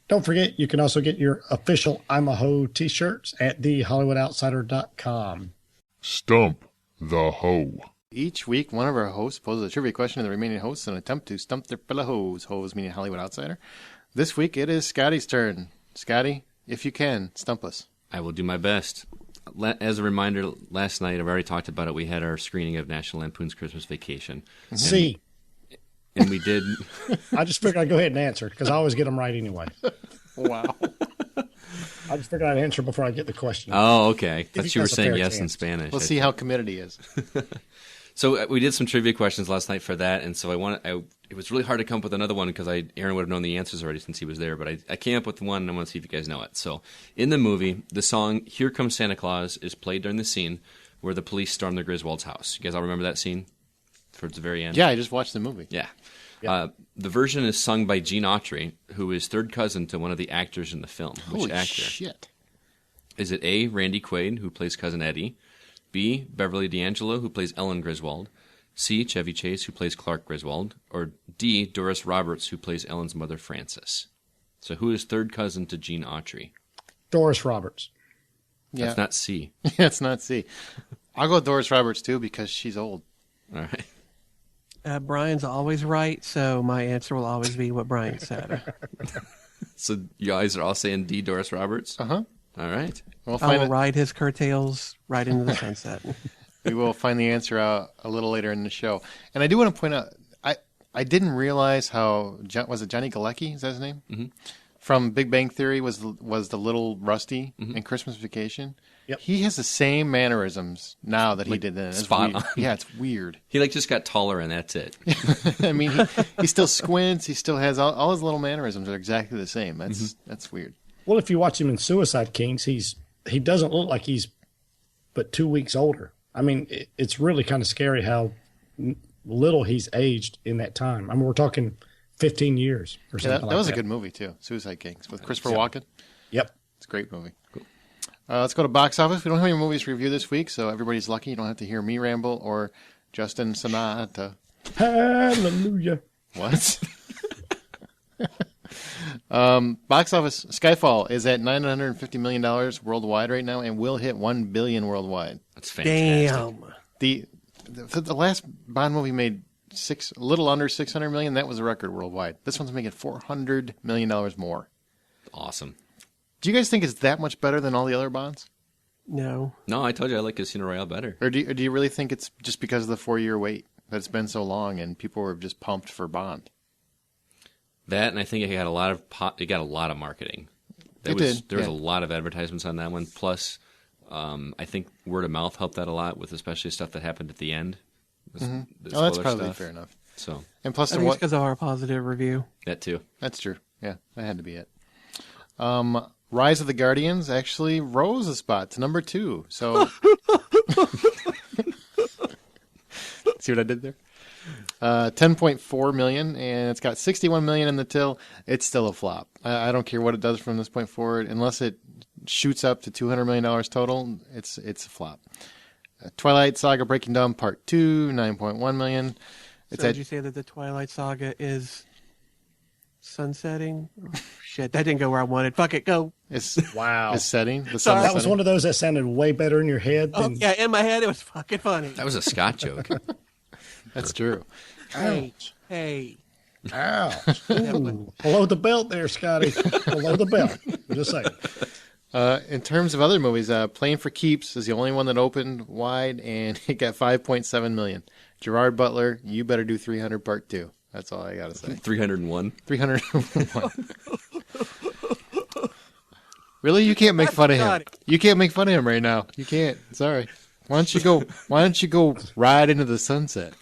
don't forget, you can also get your official I'm a Ho t-shirts at thehollywoodoutsider.com. Stump the hoe. Each week, one of our hosts poses a trivia question to the remaining hosts in an attempt to stump their fellow hoes. Hoes meaning Hollywood Outsider. This week, it is Scotty's turn. Scotty, if you can, stump us. I will do my best. As a reminder, last night, I've already talked about it, we had our screening of National Lampoon's Christmas Vacation. C. And we did... I just figured I'd go ahead and answer it because I always get them right anyway. Wow. I just figured I'd answer before I get the question. Oh, okay. you Thought you were guys a saying fair yes in chance. Spanish. Let's see how committed he is. So we did some trivia questions last night for that, and so it was really hard to come up with another one because Aaron would have known the answers already since he was there, but I came up with one, and I want to see if you guys know it. So in the movie, the song "Here Comes Santa Claus" is played during the scene where the police storm the Griswold's house. You guys all remember that scene towards the very end? Yeah, I just watched the movie. Yeah. The version is sung by Gene Autry, who is third cousin to one of the actors in the film. Which Holy actor? shit. Is it A, Randy Quaid, who plays Cousin Eddie, B, Beverly D'Angelo, who plays Ellen Griswold, C, Chevy Chase, who plays Clark Griswold, or D, Doris Roberts, who plays Ellen's mother, Frances? So who is third cousin to Gene Autry? Doris Roberts. Yeah. That's not C. Yeah, it's not C. I'll go with Doris Roberts, too, because she's old. All right. Brian's always right, so my answer will always be what Brian said. So you guys are all saying D, Doris Roberts? Uh-huh. All right. We'll I find will it. ride his curtails right into the sunset. We will find the answer out a little later in the show. And I do want to point out, I didn't realize how, was it Johnny Galecki? Is that his name? Mm-hmm. from Big Bang Theory was the little Rusty in Christmas Vacation. Yep. He has the same mannerisms now that he did then. It's spot weird. on. Yeah, it's weird. He just got taller and that's it. I mean, he still squints. He still has all his little mannerisms are exactly the same. That's weird. Well, if you watch him in Suicide Kings, he doesn't look like he's but 2 weeks older. I mean, it's really kind of scary how little he's aged in that time. I mean, we're talking 15 years or something like that. That was a good movie, too, Suicide Kings, with Christopher Walken. Yep. It's a great movie. Cool. Let's go to box office. We don't have any movies to review this week, so everybody's lucky. You don't have to hear me ramble or Justin Sonata. Hallelujah. What? Box office, Skyfall is at $950 million worldwide right now and will hit $1 billion worldwide. That's fantastic. Damn. The last Bond movie made a little under $600 million. That was a record worldwide. This one's making $400 million more. Awesome. Do you guys think it's that much better than all the other Bonds? No. No, I told you I like Casino Royale better. Or do you really think it's just because of the 4-year wait that it's been so long and people were just pumped for Bond? That, and I think it got a lot of marketing. There was a lot of advertisements on that one. Plus, I think word of mouth helped that a lot with especially stuff that happened at the end. The that's spoiler probably stuff. fair enough. So, And plus, I think it's because of our positive review. that too. that's true. Yeah, that had to be it. Rise of the Guardians actually rose a spot to number 2. So, see what I did there? 10.4 million, and it's got 61 million in the till. It's still a flop. I don't care what it does from this point forward, unless it shoots up to $200 million total. It's a flop. Twilight Saga Breaking Dawn Part 2, 9.1 million. So did you say that the Twilight Saga is sunsetting? Oh, shit, that didn't go where I wanted. Fuck it, go. Wow. It's setting. The Sorry. sun is That was setting. one of those that sounded way better in your head Oh, than yeah, in my head, it was fucking funny. That was a Scott joke. That's true. Hey. ouch. Ooh, below the belt there, Scotty. Below the belt. Just saying. In terms of other movies, Playing for Keeps is the only one that opened wide, and it got 5.7 million. Gerard Butler, You Better Do 300 Part 2. That's all I got to say. 301. 301. Really? You can't make fun of him. You can't make fun of him right now. You can't. Sorry. Why don't you go ride into the sunset?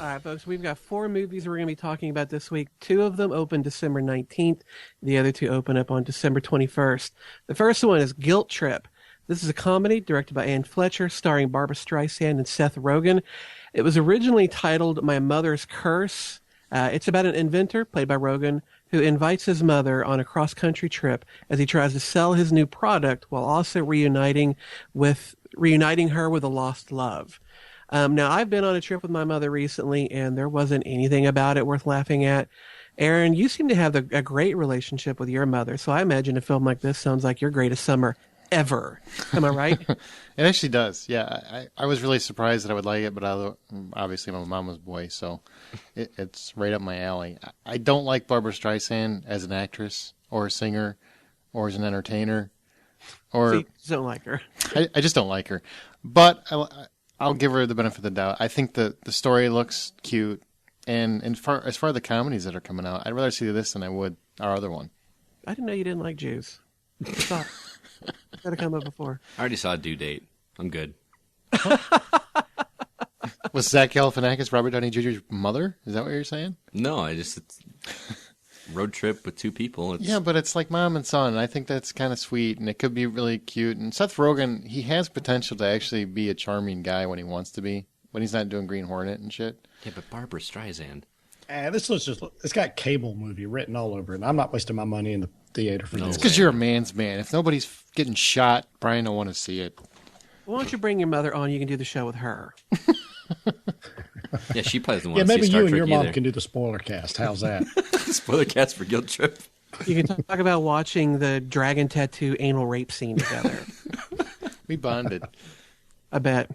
All right, folks, we've got 4 movies we're going to be talking about this week. 2 of them open December 19th. The other 2 open up on December 21st. The first one is Guilt Trip. This is a comedy directed by Ann Fletcher, starring Barbara Streisand and Seth Rogen. It was originally titled My Mother's Curse. It's about an inventor, played by Rogen, who invites his mother on a cross-country trip as he tries to sell his new product while also reuniting her with a lost love. Now, I've been on a trip with my mother recently, and there wasn't anything about it worth laughing at. Aaron, you seem to have a great relationship with your mother, so I imagine a film like this sounds like your greatest summer ever. Am I right? It actually does. Yeah, I was really surprised that I would like it, but obviously I'm a mama's boy, so it's right up my alley. I don't like Barbara Streisand as an actress or a singer or as an entertainer. Or See, just don't like her. I just don't like her. But I'll give her the benefit of the doubt. I think the story looks cute, and as far as the comedies that are coming out, I'd rather see this than I would our other one. I didn't know you didn't like Jews. Stop. Gotta come up before. I already saw Due Date. I'm good. Was Zach Galifianakis Robert Downey Jr.'s mother? Is that what you're saying? No, it's road trip with 2 people. Yeah, but it's like mom and son. I think that's kind of sweet, and it could be really cute. And Seth Rogen, he has potential to actually be a charming guy when he wants to be, when he's not doing Green Hornet and shit. Yeah, but Barbara Streisand. It's got cable movie written all over it. I'm not wasting my money in the theater for this. It's because you're a man's man. If nobody's getting shot, Brian don't want to see it. Why don't you bring your mother on? You can do the show with her. Yeah, she probably doesn't want Yeah, to see maybe Star you and Trek your mom either. can do the spoiler cast. How's that? Spoiler cast for Guilt Trip. You can talk about watching the dragon tattoo anal rape scene together. We bonded. I bet.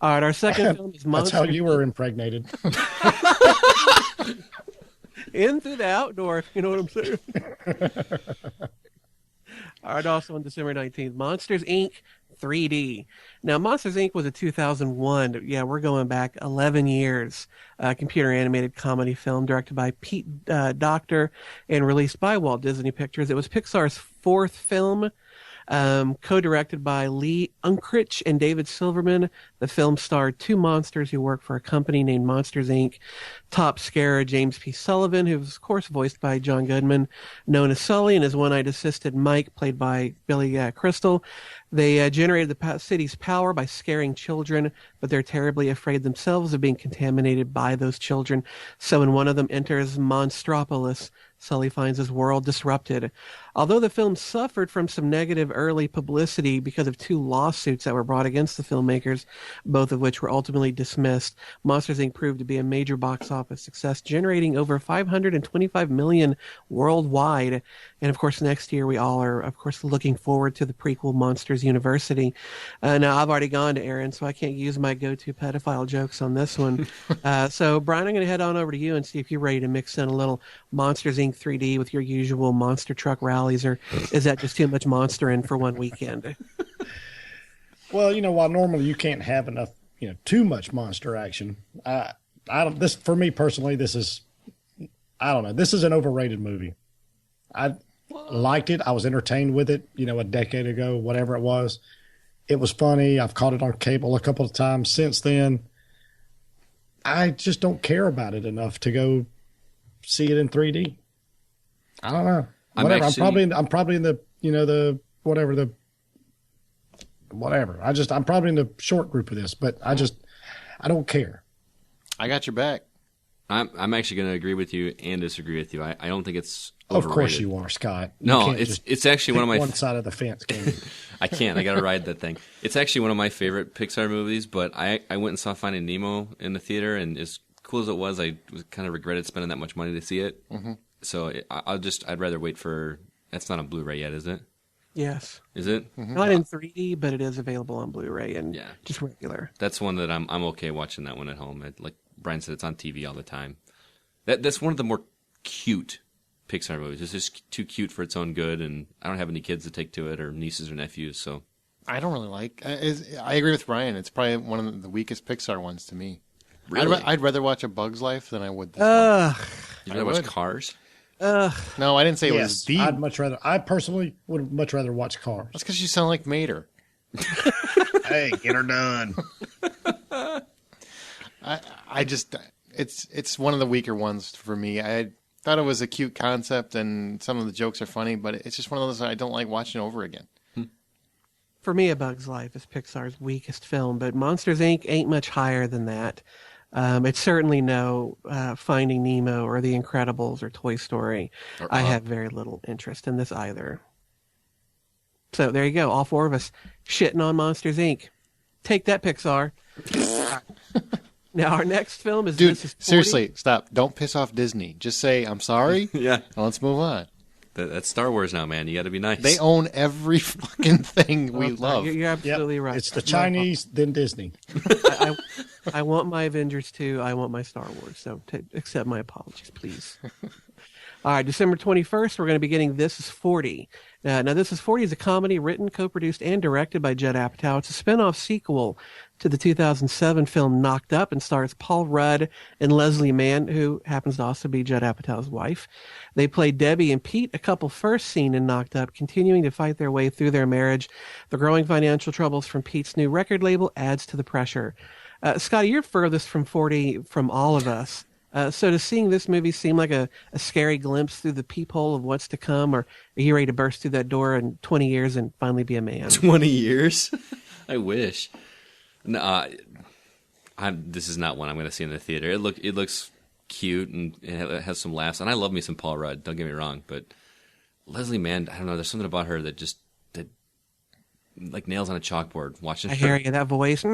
All right, our second film is That's Monster how you were impregnated. In through the outdoor, if you know what I'm saying. All right, also on December 19th, Monsters, Inc. 3D. Now, Monsters, Inc. was a 2001. Yeah, we're going back 11 years. Computer animated comedy film directed by Pete Docter and released by Walt Disney Pictures. It was Pixar's fourth film. Co-directed by Lee Unkrich and David Silverman. The film starred two monsters who work for a company named Monsters, Inc. Top scarer James P. Sullivan, who was, of course, voiced by John Goodman, known as Sully, and his one-eyed assistant Mike, played by Billy Crystal. They generated the city's power by scaring children, but they're terribly afraid themselves of being contaminated by those children. So when one of them enters Monstropolis, Sully finds his world disrupted. Although the film suffered from some negative early publicity because of two lawsuits that were brought against the filmmakers, both of which were ultimately dismissed, Monsters, Inc. proved to be a major box office success, generating over $525 million worldwide. And of course, next year we all are, of course, looking forward to the prequel Monsters University. Now, I've already gone to Aaron, so I can't use my go-to pedophile jokes on this one. So, Brian, I'm going to head on over to you and see if you're ready to mix in a little Monsters, Inc. 3D with your usual monster truck rallies, or is that just too much monster in for one weekend? Well, while normally you can't have enough, too much monster action, I don't. This, for me personally, this is, I don't know. This is an overrated movie. I liked it. I was entertained with it. A decade ago, whatever it was. It was funny. I've caught it on cable a couple of times since then. I just don't care about it enough to go see it in 3D. I don't know. Whatever. I'm probably in the whatever. I'm probably in the short group of this, but I don't care. I got your back. I'm actually going to agree with you and disagree with you. I don't think it's overrated. Of course you are, Scott. No, it's actually one of my one side of the fence. I can't. I got to ride that thing. It's actually one of my favorite Pixar movies. But I went and saw Finding Nemo in the theater, and as cool as it was, I kind of regretted spending that much money to see it. Mm-hmm. So I'd rather wait for. That's not on Blu-ray yet, is it? Yes. Is it? Mm-hmm. Not in 3D, but it is available on Blu-ray and just regular. That's one that I'm okay watching that one at home. Like Brian said, it's on TV all the time. That's one of the more cute Pixar movies. It's just too cute for its own good, and I don't have any kids to take to it or nieces or nephews, so. I don't really like. I agree with Brian. It's probably one of the weakest Pixar ones to me. Really? I'd rather watch A Bug's Life than I would this one. You'd rather watch Cars? No, I didn't say it was the. I personally would much rather watch Cars. That's because you sound like Mater. Hey, get her done. I just, it's one of the weaker ones for me. I thought it was a cute concept and some of the jokes are funny, but it's just one of those that I don't like watching over again. For me, A Bug's Life is Pixar's weakest film, but Monsters, Inc. ain't much higher than that. It's certainly no Finding Nemo or The Incredibles or Toy Story. I have very little interest in this either. So there you go. All four of us shitting on Monsters, Inc. Take that, Pixar. Now, our next film is... Dude, seriously, stop. Don't piss off Disney. Just say, I'm sorry. Yeah. And let's move on. That's Star Wars now, man. You got to be nice. They own every fucking thing we love. You're absolutely right. It's the Chinese, then Disney. I want my Avengers 2. I want my Star Wars. So accept my apologies, please. All right, December 21st, we're going to be getting This Is 40. Now, This Is 40 is a comedy written, co-produced, and directed by Judd Apatow. It's a spin-off sequel to the 2007 film Knocked Up and stars Paul Rudd and Leslie Mann, who happens to also be Judd Apatow's wife. They play Debbie and Pete, a couple first seen in Knocked Up, continuing to fight their way through their marriage. The growing financial troubles from Pete's new record label adds to the pressure. Scotty, you're furthest from 40 from all of us. So does seeing this movie seem like a scary glimpse through the peephole of what's to come, or are you ready to burst through that door in 20 years and finally be a man? 20 years? I wish. No, this is not one I'm going to see in the theater. It looks cute and it has some laughs, and I love me some Paul Rudd. Don't get me wrong, but Leslie Mann, I don't know. There's something about her that like nails on a chalkboard. Watching I her, hear you. That voice. I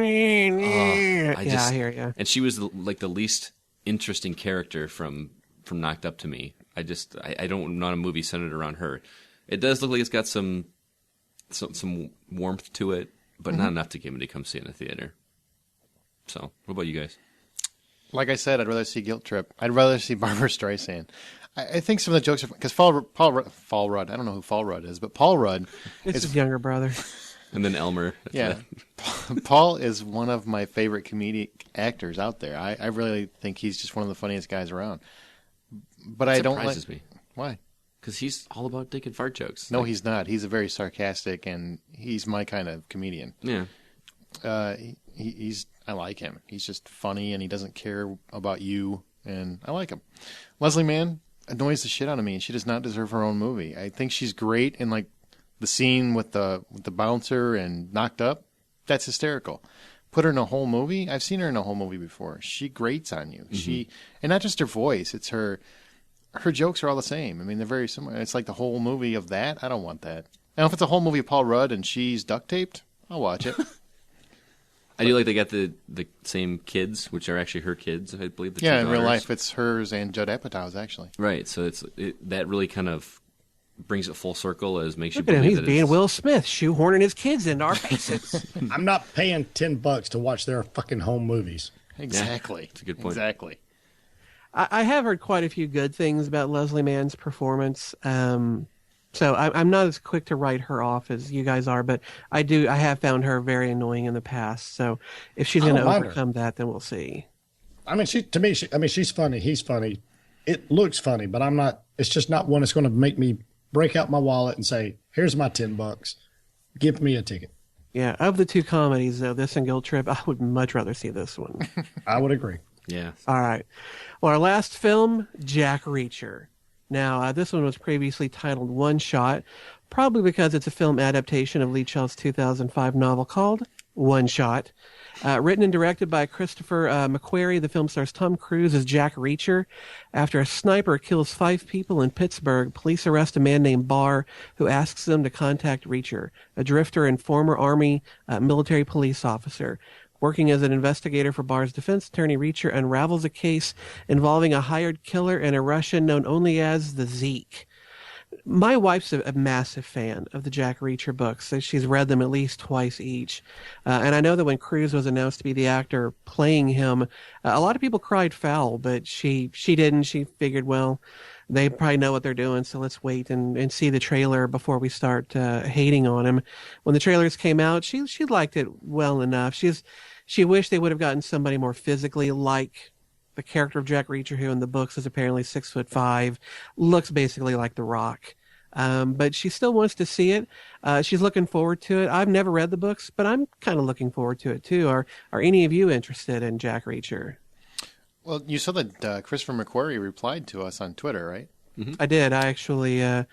hear you. And she was the least interesting character from Knocked Up to me. I don't want a movie centered around her. It does look like it's got some warmth to it, but not enough to get me to come see it in the theater. So, what about you guys? Like I said, I'd rather see Guilt Trip. I'd rather see Barbara Streisand. I think some of the jokes are because Paul Rudd. I don't know who Paul Rudd is, but Paul Rudd It's is his younger brother. And then Elmer. yeah. Paul is one of my favorite comedic actors out there. I really think he's just one of the funniest guys around. But I don't like. Surprises me Why? because he's all about dick and fart jokes. No, he's not. He's a very sarcastic, and he's my kind of comedian. Yeah. He's I like him. He's just funny, and he doesn't care about you, and I like him. Leslie Mann annoys the shit out of me, and she does not deserve her own movie. I think she's great in like the scene with the bouncer and Knocked Up. That's hysterical. Put her in a whole movie. I've seen her in a whole movie before. She grates on you. Mm-hmm. And not just her voice. It's her jokes are all the same. I mean, they're very similar. It's like the whole movie of that. I don't want that. Now, if it's a whole movie of Paul Rudd and she's duct taped, I'll watch it. I do like they got the same kids, which are actually her kids, I believe. Yeah, in real life, it's hers and Judd Apatow's, actually. Right, so that really kind of brings it full circle as makes Look you at him. believe He's that being Will Smith, shoehorning his kids into our faces. I'm not paying $10 to watch their fucking home movies. Exactly. Yeah, that's a good point. Exactly. I have heard quite a few good things about Leslie Mann's performance. So I'm not as quick to write her off as you guys are, but I have found her very annoying in the past. So if she's going to overcome that, then we'll see. I mean, she's funny. He's funny. It looks funny, but I'm not. It's just not one that's going to make me break out my wallet and say, "Here's my $10. Give me a ticket." Yeah, of the two comedies, though, this and Guilt Trip, I would much rather see this one. I would agree. Yeah. All right. Well, our last film, Jack Reacher. Now, this one was previously titled One Shot, probably because it's a film adaptation of Lee Child's 2005 novel called One Shot. Written and directed by Christopher McQuarrie, the film stars Tom Cruise as Jack Reacher. After a sniper kills 5 people in Pittsburgh, police arrest a man named Barr who asks them to contact Reacher, a drifter and former Army military police officer. Working as an investigator for Barr's defense attorney, Reacher unravels a case involving a hired killer and a Russian known only as the Zeke. My wife's a massive fan of the Jack Reacher books. So she's read them at least twice each. And I know that when Cruise was announced to be the actor playing him, a lot of people cried foul, but she didn't. She figured, well, they probably know what they're doing, so let's wait and see the trailer before we start hating on him. When the trailers came out, she liked it well enough. She wished they would have gotten somebody more physically like the character of Jack Reacher, who in the books is apparently 6'5", looks basically like The Rock. But she still wants to see it. She's looking forward to it. I've never read the books, but I'm kind of looking forward to it too. Are any of you interested in Jack Reacher? Well, you saw that Christopher McQuarrie replied to us on Twitter, right? Mm-hmm. I did. I actually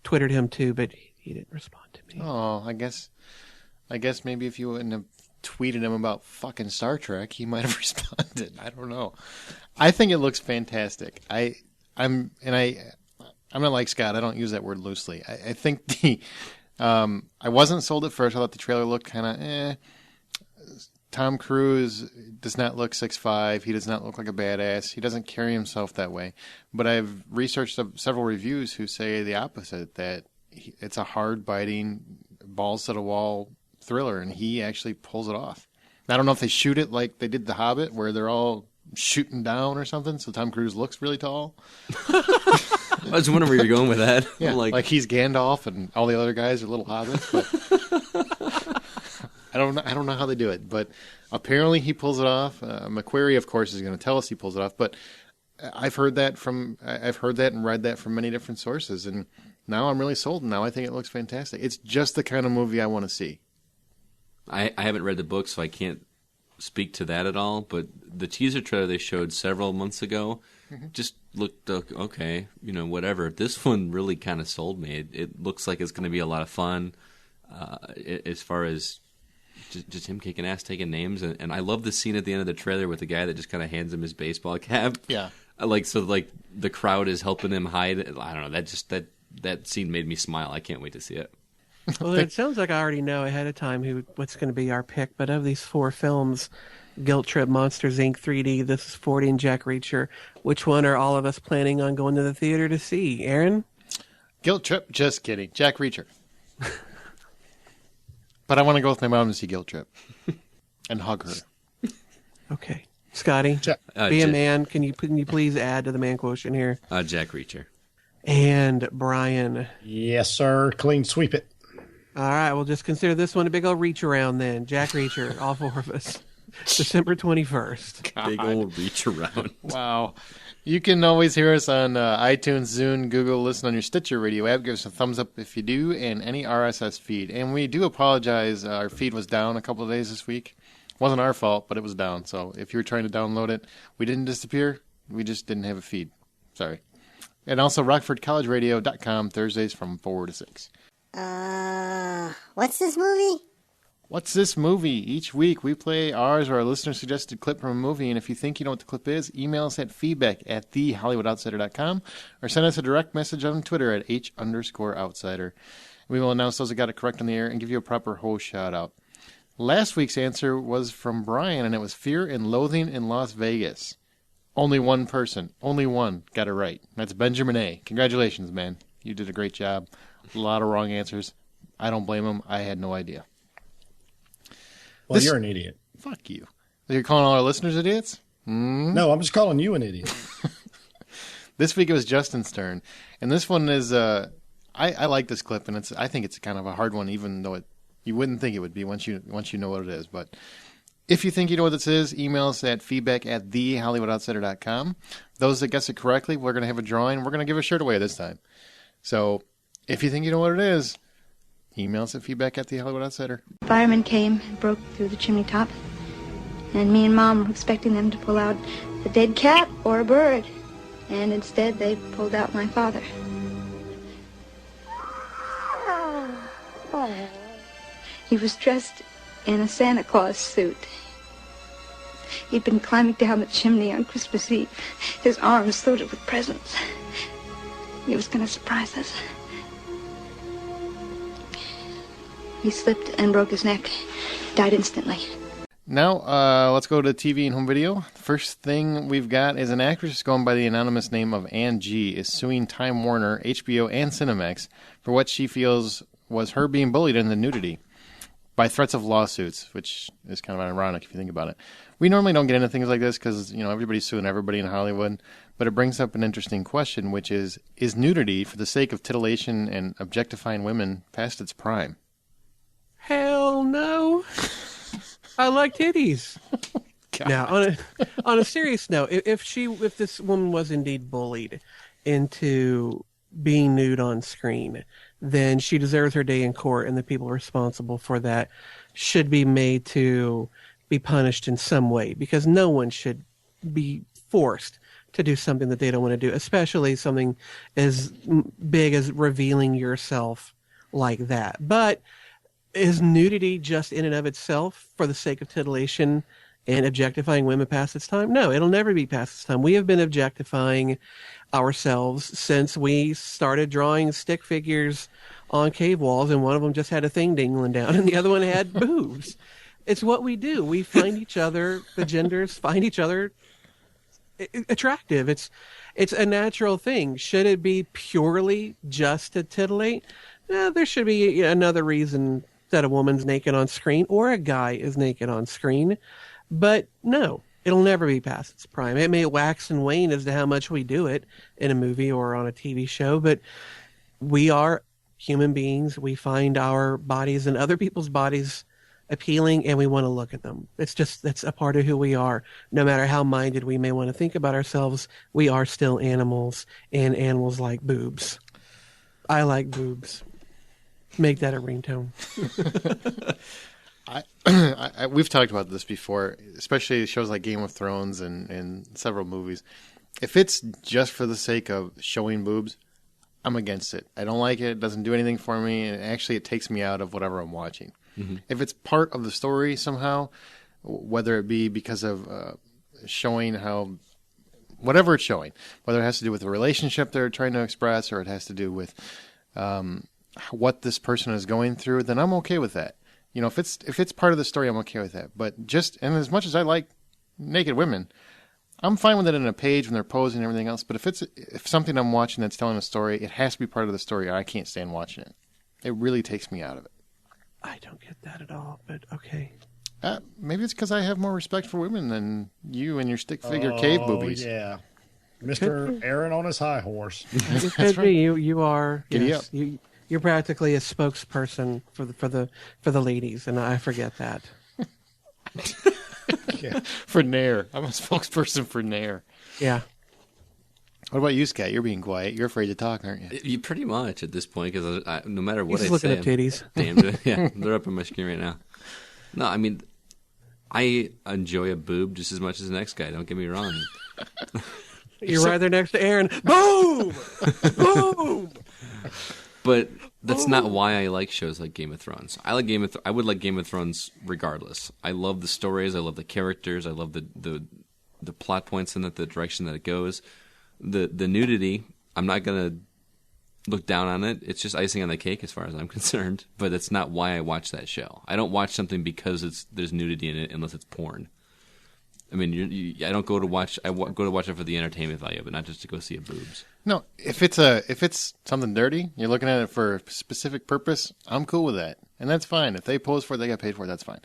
Twittered him too, but he didn't respond to me. Oh, I guess maybe if you wouldn't have tweeted him about fucking Star Trek, he might have responded. I don't know. I think it looks fantastic. I'm not like Scott. I don't use that word loosely. I think I wasn't sold at first. I thought the trailer looked kind of Tom Cruise does not look 6'5". He does not look like a badass. He doesn't carry himself that way. But I've researched several reviews who say the opposite, that it's a hard-biting, balls-to-the-wall thriller, and he actually pulls it off. I don't know if they shoot it like they did The Hobbit, where they're all shooting down or something, so Tom Cruise looks really tall. I was wondering where you're going with that. Yeah, like he's Gandalf and all the other guys are little hobbits. But I don't know how they do it, but apparently he pulls it off. McQuarrie, of course, is going to tell us he pulls it off, but I've heard that and read that from many different sources, and now I'm really sold. Now I think it looks fantastic. It's just the kind of movie I want to see. I haven't read the book, so I can't speak to that at all, but the teaser trailer they showed several months ago just looked okay, whatever. This one really kind of sold me. It looks like it's going to be a lot of fun as far as just him kicking ass, taking names, and I love the scene at the end of the trailer with the guy that just kind of hands him his baseball cap. Yeah, like the crowd is helping him hide. I don't know. That scene made me smile. I can't wait to see it. Well, it sounds like I already know ahead of time what's going to be our pick. But of these 4 films, Guilt Trip, Monsters, Inc., 3D, This is 40, and Jack Reacher, which one are all of us planning on going to the theater to see? Aaron? Guilt Trip? Just kidding. Jack Reacher. But I want to go with my mom to see Guilt Trip and hug her. Okay. Scotty, be a man. Can you please add to the man quotient here? Jack Reacher. And Brian. Yes, sir. Clean sweep it. All right, we'll just consider this one a big old reach around then. Jack Reacher, all four of us. December 21st. God. Big old reach around. Wow. You can always hear us on iTunes, Zune, Google, listen on your Stitcher radio app. Give us a thumbs up if you do, and any RSS feed. And we do apologize. Our feed was down a couple of days this week. Wasn't our fault, but it was down. So if you were trying to download it, we didn't disappear. We just didn't have a feed. Sorry. And also RockfordCollegeRadio.com, Thursdays from 4 to 6. What's this movie? What's this movie? Each week we play ours or our listener-suggested clip from a movie, and if you think you know what the clip is, email us at feedback@thehollywoodoutsider.com or send us a direct message on Twitter at @H_outsider. We will announce those that got it correct on the air and give you a proper host shout-out. Last week's answer was from Brian, and it was Fear and Loathing in Las Vegas. Only one person, only one, got it right. That's Benjamin A. Congratulations, man. You did a great job. A lot of wrong answers. I don't blame him. I had no idea. Well, you're an idiot. Fuck you. You're calling all our listeners idiots? No, I'm just calling you an idiot. This week it was Justin's turn. And this one is, I like this clip, and I think it's kind of a hard one, even though you wouldn't think it would be once you know what it is. But if you think you know what this is, email us at feedback@thehollywoodoutsider.com. Those that guess it correctly, we're going to have a drawing. We're going to give a shirt away this time. So if you think you know what it is, email us at feedback@thehollywoodoutsider. Firemen came and broke through the chimney top, and me and Mom were expecting them to pull out a dead cat or a bird, and instead they pulled out my father. He was dressed in a Santa Claus suit. He'd been climbing down the chimney on Christmas Eve, his arms loaded with presents. He was going to surprise us. He slipped and broke his neck. Died instantly. Now, let's go to TV and home video. First thing we've got is an actress going by the anonymous name of Ann G. is suing Time Warner, HBO, and Cinemax for what she feels was her being bullied into nudity by threats of lawsuits, which is kind of ironic if you think about it. We normally don't get into things like this because, everybody's suing everybody in Hollywood, but it brings up an interesting question, which is nudity, for the sake of titillation and objectifying women, past its prime? Hell no. I like titties. Now, on a serious note, if this woman was indeed bullied into being nude on screen, then she deserves her day in court, and the people responsible for that should be made to be punished in some way, because no one should be forced to do something that they don't want to do, especially something as big as revealing yourself like that. But is nudity just in and of itself for the sake of titillation and objectifying women past its time? No, it'll never be past its time. We have been objectifying ourselves since we started drawing stick figures on cave walls, and one of them just had a thing dingling down and the other one had boobs. It's what we do. We find each other, the genders find each other attractive. It's a natural thing. Should it be purely just to titillate? There should be another reason that a woman's naked on screen or a guy is naked on screen. But no, it'll never be past its prime. It may wax and wane as to how much we do it in a movie or on a TV show, but we are human beings. We find our bodies and other people's bodies appealing, and we want to look at them. That's a part of who we are. No matter how minded we may want to think about ourselves, we are still animals, and animals like boobs. I like boobs. Make that a ringtone. We've talked about this before, especially shows like Game of Thrones and several movies. If it's just for the sake of showing boobs, I'm against it. I don't like it. It doesn't do anything for me. And actually, it takes me out of whatever I'm watching. Mm-hmm. If it's part of the story somehow, whether it be because of showing how, whatever it's showing, whether it has to do with the relationship they're trying to express or it has to do with what this person is going through, then I'm okay with that. If it's part of the story, I'm okay with that. But and as much as I like naked women, I'm fine with it in a page when they're posing and everything else. But if something I'm watching that's telling a story, it has to be part of the story, or I can't stand watching it. It really takes me out of it. I don't get that at all, but okay. Maybe it's because I have more respect for women than you and your stick figure cave boobies. Yeah. Mr. Aaron on his high horse. It could be you are. Giddy Yes, up. you're practically a spokesperson for the ladies, and I forget that. Yeah. For Nair. I'm a spokesperson for Nair. Yeah. What about you, Scott? You're being quiet. You're afraid to talk, aren't you? You pretty much at this point, because no matter what He's I looking say, at titties. damn, yeah, they're up on my screen right now. No, I mean, I enjoy a boob just as much as the next guy. Don't get me wrong. You're right there next to Aaron. Boom! Boom! But that's not why I like shows like Game of Thrones. I would like Game of Thrones regardless. I love the stories. I love the characters. I love the plot points and the direction that it goes. The nudity, I'm not gonna look down on it. It's just icing on the cake as far as I'm concerned. But that's not why I watch that show. I don't watch something because there's nudity in it unless it's porn. I mean, I don't go to watch. Go to watch it for the entertainment value, but not just to go see a boobs. No, if it's something dirty, you're looking at it for a specific purpose, I'm cool with that. And that's fine. If they pose for it, they got paid for it, that's fine.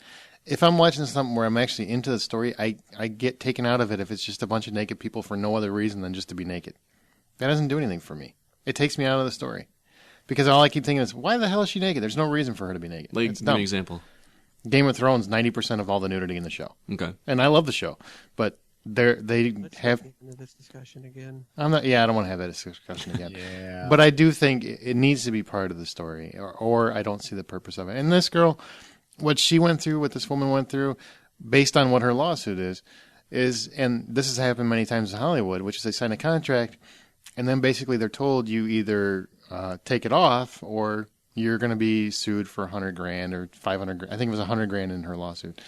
If I'm watching something where I'm actually into the story, I get taken out of it if it's just a bunch of naked people for no other reason than just to be naked. That doesn't do anything for me. It takes me out of the story. Because all I keep thinking is, why the hell is she naked? There's no reason for her to be naked. Like, It's give me an dumb. example. Game of Thrones, 90% of all the nudity in the show. Okay. And I love the show. But they Let's have... get into this discussion again. I don't want to have that discussion again. Yeah. But I do think it needs to be part of the story, or I don't see the purpose of it. And this girl, what she went through, what this woman went through, based on what her lawsuit is, and this has happened many times in Hollywood, which is they sign a contract, and then basically they're told you either take it off, or you're going to be sued for $100,000 or $500,000. I think it was $100,000 in her lawsuit.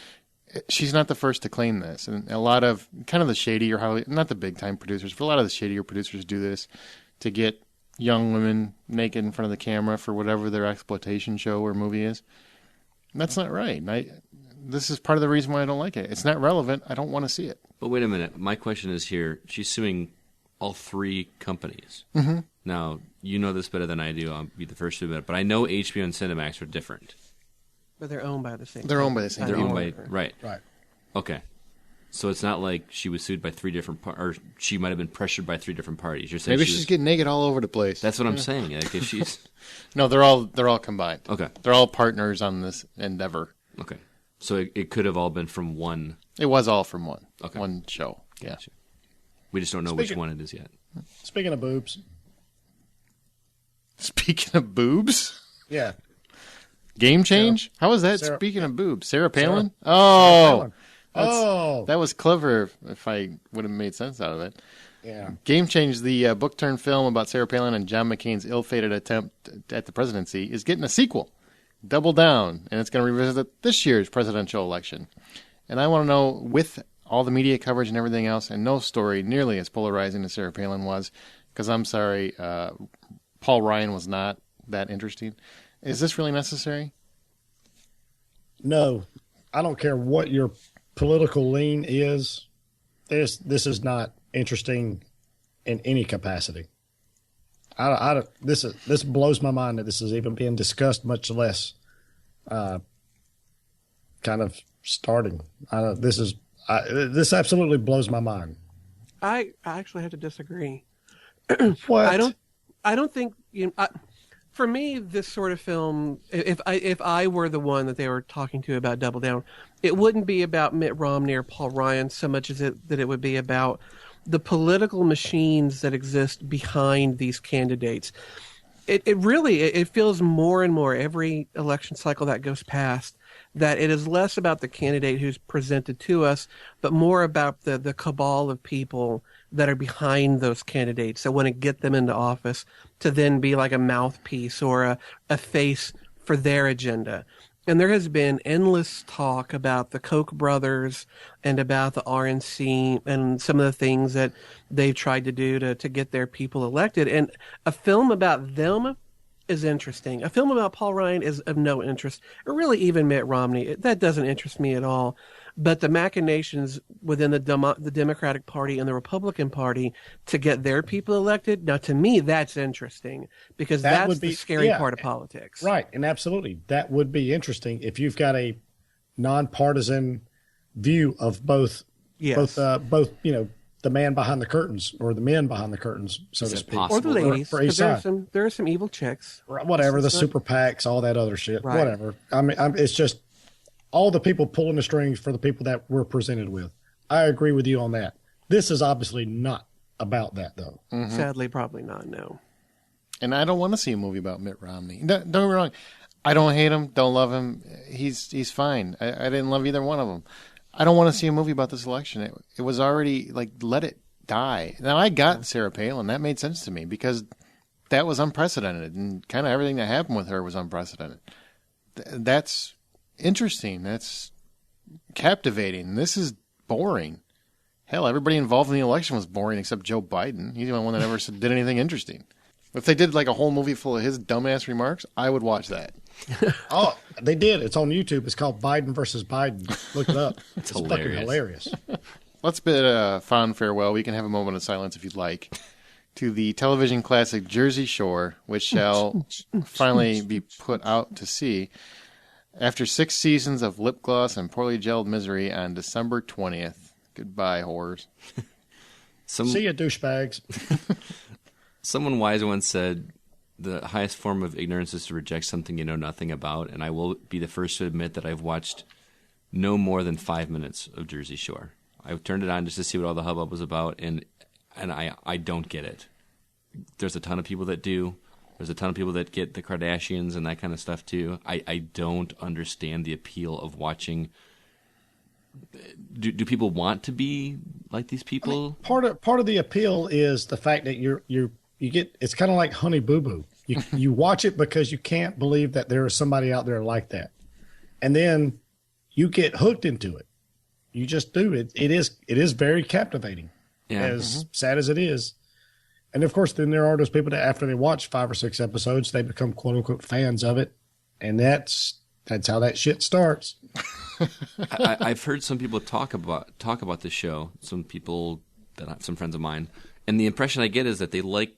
She's not the first to claim this, and a lot of kind of the shadier Hollywood, not the big time producers, but a lot of the shadier producers do this to get young women naked in front of the camera for whatever their exploitation show or movie is. And that's not right. This is part of the reason why I don't like it. It's not relevant. I don't want to see it. But wait a minute. My question is here. She's suing all three companies. Mm-hmm. Now, you know this better than I do. I'll be the first to admit it. But I know HBO and Cinemax are different. But they're owned by the same. They're owned by the same They're people. owned by... Right. Right. Okay. So it's not like she was sued by three different... or she might have been pressured by three different parties. You're saying Maybe she she's was, getting naked all over the place. That's what I'm saying. Like if she's... No, they're all combined. Okay. They're all partners on this endeavor. Okay. So it could have all been from one... It was all from one show. Yeah. Gotcha. We just don't know which one it is yet. Speaking of boobs. Speaking of boobs, Yeah. game change. How is that? Sarah- Speaking of boobs, Sarah Palin. Sarah Oh, Palin. that was clever. If I would have made sense out of it. Yeah. Game Change, the book-turned film about Sarah Palin and John McCain's ill-fated attempt at the presidency, is getting a sequel, Double Down, and it's going to revisit this year's presidential election. And I want to know, with all the media coverage and everything else, and no story nearly as polarizing as Sarah Palin was, because I'm sorry, Paul Ryan was not that interesting. Is this really necessary? No, I don't care what your political lean is. This is not interesting in any capacity. This blows my mind that this is even being discussed, much less kind of starting. This absolutely blows my mind. I actually have to disagree. What? I don't think for me, this sort of film, if I were the one that they were talking to about Double Down, it wouldn't be about Mitt Romney or Paul Ryan so much as that it would be about the political machines that exist behind these candidates. It really feels more and more every election cycle that goes past that it is less about the candidate who's presented to us, but more about the cabal of people that are behind those candidates that want to get them into office to then be like a mouthpiece or a face for their agenda. And there has been endless talk about the Koch brothers and about the RNC and some of the things that they've tried to do to get their people elected. And a film about them is interesting. A film about Paul Ryan is of no interest, or really even Mitt Romney. That doesn't interest me at all. But the machinations within the Democratic Party and the Republican Party to get their people elected, now to me, that's interesting because that's the scary part of politics. Right, and absolutely. That would be interesting if you've got a nonpartisan view of both, Yes. both, the man behind the curtains or the men behind the curtains, so Is to it speak. possible? Or the ladies, For each because side. there are some evil chicks. Whatever, the It's not- super PACs, all that other shit, Right. whatever. I mean, it's just all the people pulling the strings for the people that we're presented with. I agree with you on that. This is obviously not about that, though. Sadly, probably not. No. And I don't want to see a movie about Mitt Romney. Don't get me wrong. I don't hate him. Don't love him. He's fine. I didn't love either one of them. I don't want to see a movie about this election. It was already like, let it die. Now, I got Sarah Palin. That made sense to me because that was unprecedented, and kind of everything that happened with her was unprecedented. That's interesting. That's captivating. This is boring. Hell, everybody involved in the election was boring except Joe Biden. He's the only one that ever did anything interesting. If they did like a whole movie full of his dumbass remarks, I would watch that. Oh, they did. It's on YouTube. It's called Biden versus Biden. Look it up. It's fucking hilarious. hilarious. Let's bid a fond farewell. We can have a moment of silence if you'd like to the television classic Jersey Shore, which shall finally be put out to sea after 6 seasons of lip gloss and poorly gelled misery on December 20th. Goodbye, whores. See ya, douchebags. Someone wise once said, the highest form of ignorance is to reject something you know nothing about, and I will be the first to admit that I've watched no more than 5 minutes of Jersey Shore. I turned it on just to see what all the hubbub was about, and I don't get it. There's a ton of people that do. There's a ton of people that get the Kardashians and that kind of stuff too. I don't understand the appeal of watching. Do people want to be like these people? I mean, part of the appeal is the fact that you get, it's kind of like Honey Boo Boo. You watch it because you can't believe that there is somebody out there like that, and then you get hooked into it. You just do. It is very captivating, as sad as it is. And of course, then there are those people that after they watch 5 or 6 episodes, they become quote unquote fans of it, and that's how that shit starts. I've heard some people talk about the show. Some people some friends of mine, and the impression I get is that they like.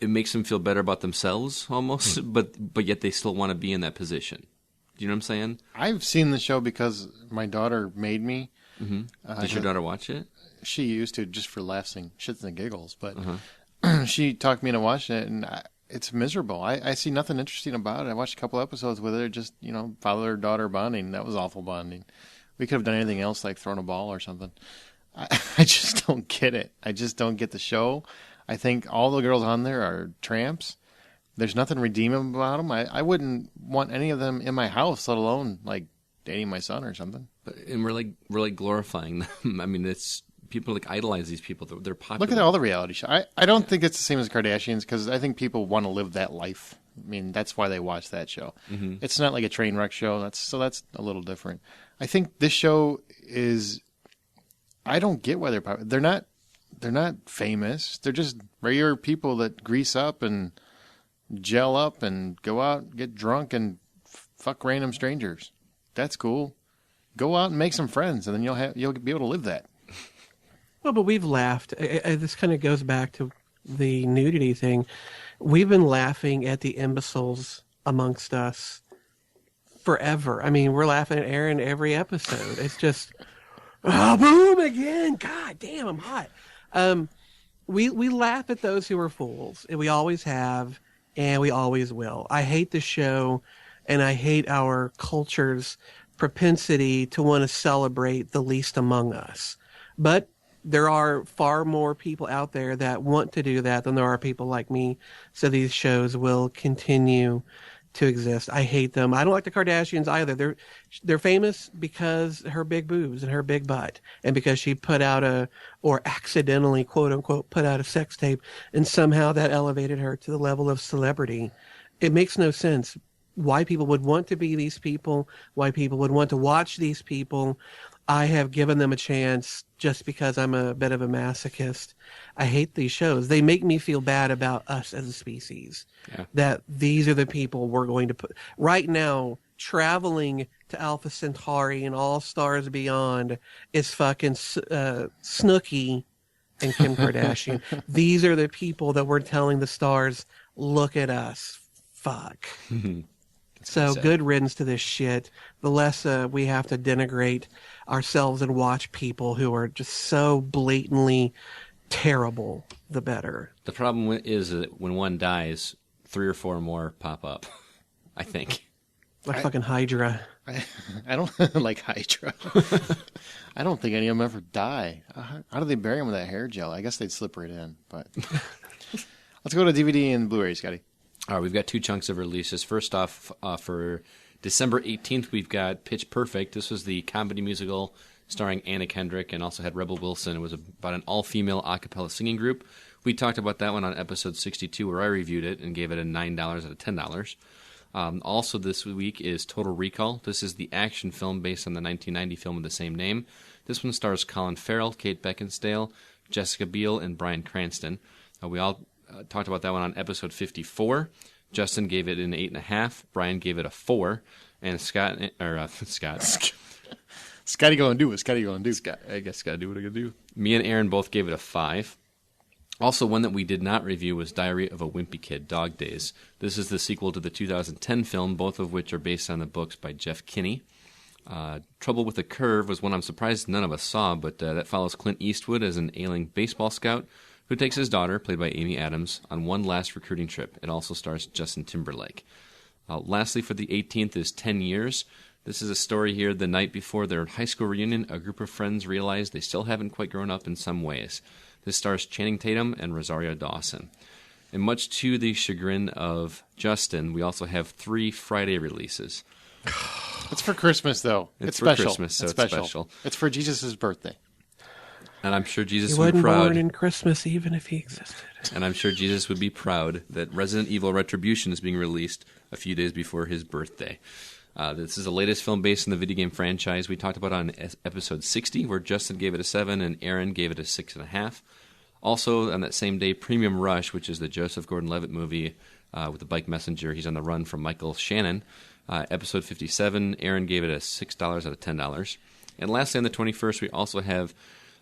It makes them feel better about themselves almost, but yet they still want to be in that position. Do you know what I'm saying? I've seen the show because my daughter made me. Mm-hmm. Did your daughter watch it? She used to, just for laughs and shits and giggles, but she talked me into watching it, and it's miserable. I see nothing interesting about it. I watched a couple episodes with her, just, father-daughter bonding. That was awful bonding. We could have done anything else, like thrown a ball or something. I just don't get it. I just don't get the show. I think all the girls on there are tramps. There's nothing redeeming about them. I wouldn't want any of them in my house, let alone like dating my son or something. And we're like glorifying them. I mean, it's people like idolize these people. They're popular. Look at all the reality shows. I don't think it's the same as Kardashians because I think people want to live that life. I mean, that's why they watch that show. Mm-hmm. It's not like a train wreck show. That's a little different. I think this show is. I don't get why they're popular. They're not famous. They're just regular people that grease up and gel up and go out, get drunk, and fuck random strangers. That's cool. Go out and make some friends, and then you'll be able to live that. Well, but we've laughed. This kind of goes back to the nudity thing. We've been laughing at the imbeciles amongst us forever. I mean, we're laughing at Aaron every episode. It's just, boom again. God damn, I'm hot. We laugh at those who are fools, and we always have, and we always will. I hate the show, and I hate our culture's propensity to want to celebrate the least among us. But there are far more people out there that want to do that than there are people like me, so these shows will continue to exist. I hate them. I don't like the Kardashians either. They're famous because her big boobs and her big butt, and because she put out or accidentally, quote unquote, put out a sex tape, and somehow that elevated her to the level of celebrity. It makes no sense why people would want to be these people, why people would want to watch these people. I have given them a chance just because I'm a bit of a masochist. I hate these shows. They make me feel bad about us as a species. Yeah. That these are the people we're going to put right now. Traveling to Alpha Centauri and All Stars Beyond is fucking Snooki and Kim Kardashian. These are the people that we're telling the stars, look at us. Fuck. So good riddance to this shit. The less we have to denigrate ourselves and watch people who are just so blatantly terrible, the better. The problem is that when one dies, 3 or 4 more pop up, I think. Like fucking Hydra. I don't like Hydra. I don't think any of them ever die. How do they bury them with that hair gel? I guess they'd slip right in. But let's go to DVD and Blu-ray, Scotty. All right, we've got 2 chunks of releases. First off, for December 18th, we've got Pitch Perfect. This was the comedy musical starring Anna Kendrick and also had Rebel Wilson. It was about an all-female a cappella singing group. We talked about that one on episode 62 where I reviewed it and gave it a $9 out of $10. Also this week is Total Recall. This is the action film based on the 1990 film of the same name. This one stars Colin Farrell, Kate Beckinsale, Jessica Biel, and Bryan Cranston. We all talked about that one on episode 54. Justin gave it an 8.5. Brian gave it a 4. And Scotty gonna do what Scotty gonna do. I guess Scotty do what I gotta do. Me and Aaron both gave it a 5. Also, one that we did not review was Diary of a Wimpy Kid, Dog Days. This is the sequel to the 2010 film, both of which are based on the books by Jeff Kinney. Trouble with a Curve was one I'm surprised none of us saw, but that follows Clint Eastwood as an ailing baseball scout who takes his daughter, played by Amy Adams, on one last recruiting trip. It also stars Justin Timberlake. Lastly, for the 18th is 10 Years. This is a story here the night before their high school reunion. A group of friends realize they still haven't quite grown up in some ways. This stars Channing Tatum and Rosario Dawson. And much to the chagrin of Justin, we also have 3 Friday releases. It's for Christmas, though. It's for special. Christmas, so it's special. It's for Jesus' birthday. And I'm sure Jesus He would be wasn't proud. born in Christmas even if he existed. And I'm sure Jesus would be proud that Resident Evil Retribution is being released a few days before his birthday. This is the latest film based on the video game franchise we talked about on episode 60, where Justin gave it a 7 and Aaron gave it a 6.5. Also, on that same day, Premium Rush, which is the Joseph Gordon-Levitt movie with the bike messenger. He's on the run from Michael Shannon. Episode 57, Aaron gave it a $6 out of $10. And lastly, on the 21st, we also have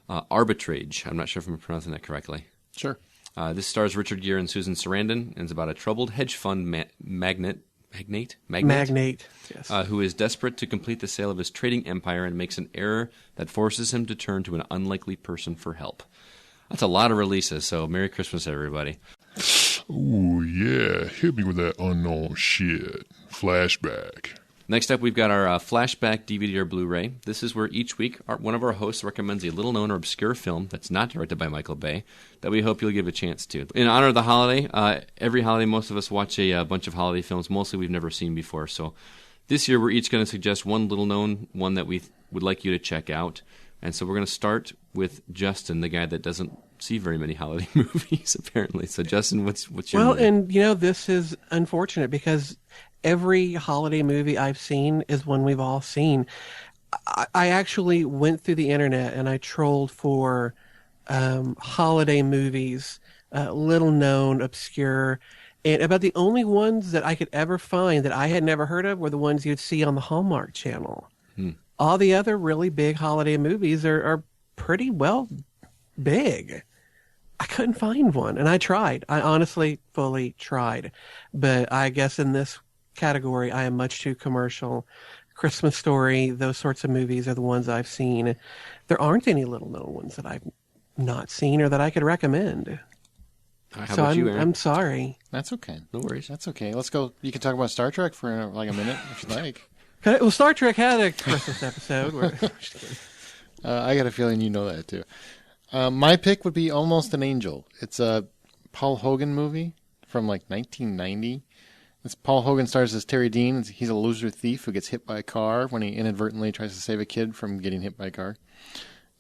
Arbitrage. I'm not sure if I'm pronouncing that correctly. Sure. This stars Richard Gere and Susan Sarandon, and is about a troubled hedge fund magnate, Yes. who is desperate to complete the sale of his trading empire and makes an error that forces him to turn to an unlikely person for help. That's a lot of releases, so Merry Christmas, everybody. Ooh, yeah. Hit me with that unknown shit. Flashback. Next up, we've got our Flashback DVD or Blu-ray. This is where each week one of our hosts recommends a little-known or obscure film that's not directed by Michael Bay that we hope you'll give a chance to. In honor of the holiday, every holiday most of us watch a bunch of holiday films, mostly we've never seen before. So this year we're each going to suggest one little-known one that we would like you to check out. And so we're going to start with Justin, the guy that doesn't see very many holiday movies, apparently. So Justin, what's your movie? And this is unfortunate because every holiday movie I've seen is one we've all seen. I actually went through the internet and I trolled for holiday movies, little known, obscure, and about the only ones that I could ever find that I had never heard of were the ones you'd see on the Hallmark Channel. All the other really big holiday movies are pretty well big. I couldn't find one, and I tried. I honestly fully tried. But I guess in this category, I am much too commercial. Christmas Story, those sorts of movies are the ones I've seen. There aren't any little-known ones that I've not seen or that I could recommend. How about you, Aaron? I'm sorry. That's okay. No worries. That's okay. Let's go. You can talk about Star Trek for like a minute if you like. Well, Star Trek had a Christmas episode. Just kidding. I got a feeling you know that too. My pick would be Almost an Angel. It's a Paul Hogan movie from like 1990. Paul Hogan stars as Terry Dean. He's a loser thief who gets hit by a car when he inadvertently tries to save a kid from getting hit by a car.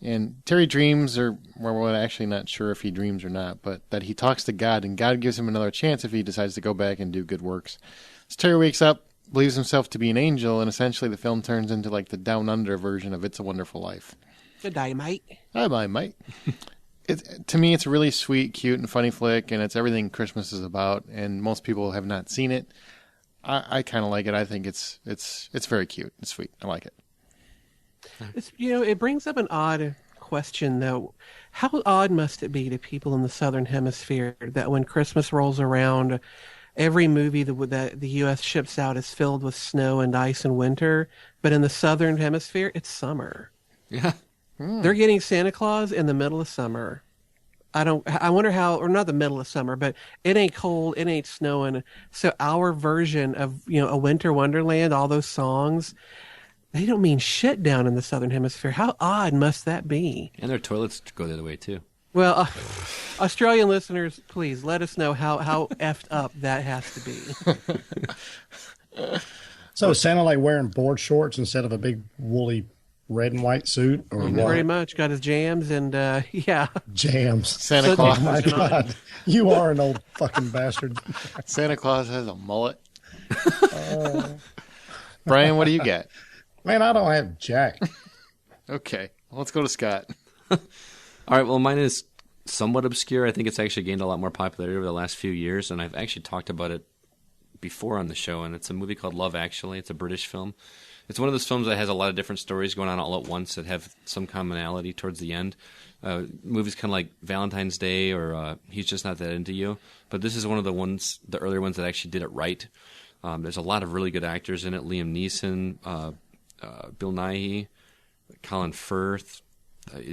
And Terry dreams, or we're actually not sure if he dreams or not, but that he talks to God, and God gives him another chance if he decides to go back and do good works. So Terry wakes up, believes himself to be an angel, and essentially the film turns into like the Down Under version of It's a Wonderful Life. Good day, mate. Hi, mate. To me, it's a really sweet, cute, and funny flick, and it's everything Christmas is about, and most people have not seen it. I kind of like it. I think it's very cute and sweet. I like it. It brings up an odd question, though. How odd must it be to people in the Southern Hemisphere that when Christmas rolls around, every movie that the U.S. ships out is filled with snow and ice in winter, but in the southern hemisphere, it's summer. Yeah. They're getting Santa Claus in the middle of summer. I wonder how, or not the middle of summer, but it ain't cold, it ain't snowing. So our version of, a winter wonderland, all those songs, they don't mean shit down in the southern hemisphere. How odd must that be? And their toilets go the other way, too. Well, Australian listeners, please let us know how effed up that has to be. So is Santa like wearing board shorts instead of a big woolly red and white suit, or what? Pretty much got his jams and yeah, Jams. Santa Oh Claus. my God, you are an old fucking bastard. Santa Claus has a mullet. Brian, what do you got? Man, I don't have jack. Okay, let's go to Scott. All right, well, mine is somewhat obscure. I think it's actually gained a lot more popularity over the last few years, and I've actually talked about it before on the show, and it's a movie called Love Actually. It's a British film. It's one of those films that has a lot of different stories going on all at once that have some commonality towards the end. Movies kind of like Valentine's Day or He's Just Not That Into You, but this is one of the earlier ones that actually did it right. There's a lot of really good actors in it. Liam Neeson, Bill Nighy, Colin Firth.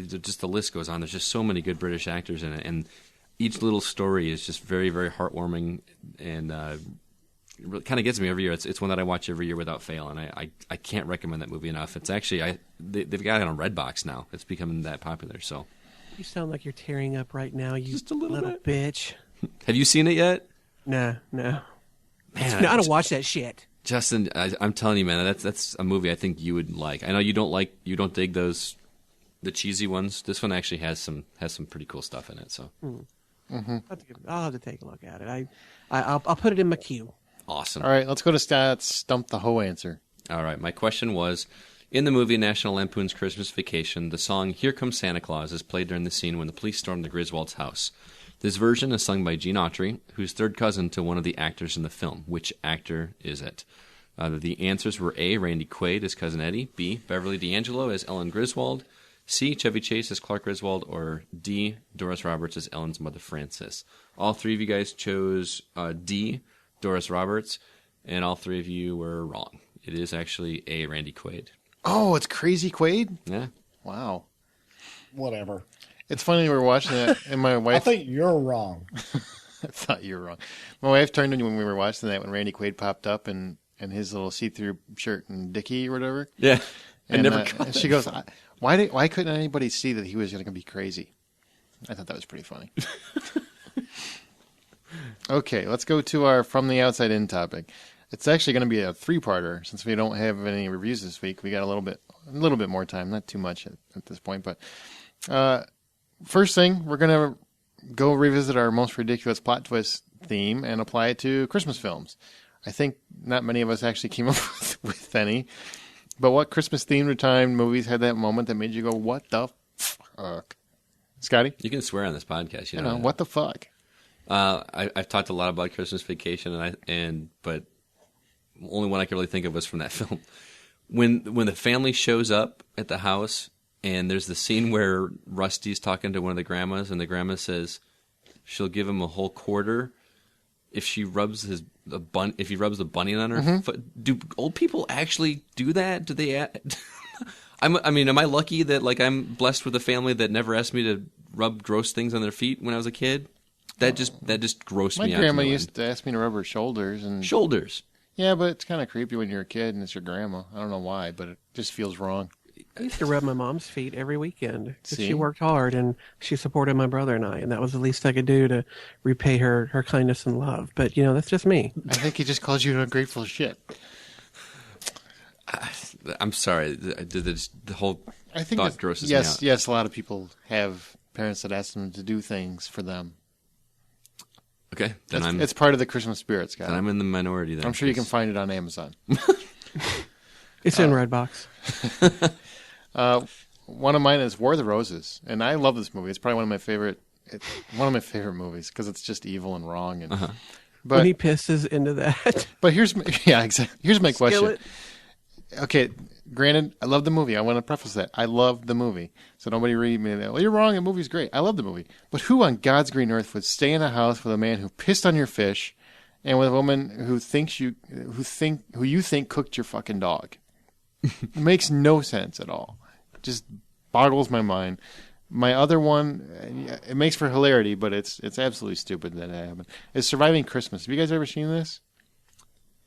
Just the list goes on. There's just so many good British actors in it, and each little story is just very, very heartwarming, and it kind of gets me every year. It's one that I watch every year without fail, and I can't recommend that movie enough. It's actually they've got it on Redbox now. It's becoming that popular. So you sound like you're tearing up right now. You Just a little little bitch. have you seen it yet? No. Man, I don't watch that shit. Justin, I'm telling you, man, that's a movie I think you would like. I know you don't dig the cheesy ones. This one actually has some pretty cool stuff in it. So I'll have to take a look at it. I'll put it in my queue. awesome. All right, let's go to Scott's Stump the Hoe answer. All right, my question was, in the movie National Lampoon's Christmas Vacation, the song Here Comes Santa Claus is played during the scene when the police storm the Griswolds' house. This version is sung by Gene Autry, who's third cousin to one of the actors in the film. Which actor is it? The answers were A, Randy Quaid as Cousin Eddie, B, Beverly D'Angelo as Ellen Griswold, C, Chevy Chase as Clark Griswold, or D, Doris Roberts as Ellen's mother Frances. All three of you guys chose D, Doris Roberts, and all three of you were wrong. It is actually A, Randy Quaid. Oh, it's Crazy Quaid? Yeah. Wow. Whatever. It's funny we were watching that, and my I wife... think you're wrong. I thought you were wrong. My wife turned to me when we were watching that, when Randy Quaid popped up and his little see-through shirt and dickie or whatever. Yeah. And, never and she goes, why couldn't anybody see that he was going to be crazy? I thought that was pretty funny. Okay, let's go to our From the Outside In topic. It's actually going to be a three-parter since we don't have any reviews this week. We got a little bit more time, not too much at this point. But first thing, we're going to go revisit our most ridiculous plot twist theme and apply it to Christmas films. I think not many of us actually came up with any. But what Christmas-themed time movies had that moment that made you go, what the fuck? Scotty? You can swear on this podcast. You know that. What the fuck? I've talked a lot about Christmas Vacation, but only one I can really think of was from that film. When the family shows up at the house, and there's the scene where Rusty's talking to one of the grandmas, and the grandma says she'll give him a whole quarter if he rubs the bunny on her foot. Do old people actually do that? Do they? Am I lucky that I'm blessed with a family that never asked me to rub gross things on their feet when I was a kid? That just grossed me out. My grandma used to ask me to rub her shoulders. Shoulders. Yeah, but it's kind of creepy when you're a kid and it's your grandma. I don't know why, but it just feels wrong. I used to rub my mom's feet every weekend because See? she worked hard and she supported my brother and I, and that was the least I could do to repay her kindness and love. But, that's just me. I think he just calls you an ungrateful shit. I'm sorry. The whole I think thought grosses me out. Yes, a lot of people have parents that ask them to do things for them. Okay, then It's part of the Christmas spirit, Scott. I'm in the minority then. I'm sure you can find it on Amazon. It's in Redbox. One of mine is War of the Roses, and I love this movie. It's probably one of my favorite movies because it's just evil and wrong. And When he pisses into that. but here's my question. Skillet. Okay, granted, I love the movie. I want to preface that. I love the movie. So nobody read me that, well, you're wrong, the movie's great. I love the movie. But who on God's green earth would stay in a house with a man who pissed on your fish and with a woman who you think cooked your fucking dog. It makes no sense at all. Just boggles my mind. My other one, it makes for hilarity, but it's absolutely stupid that it happened. Is Surviving Christmas. Have you guys ever seen this?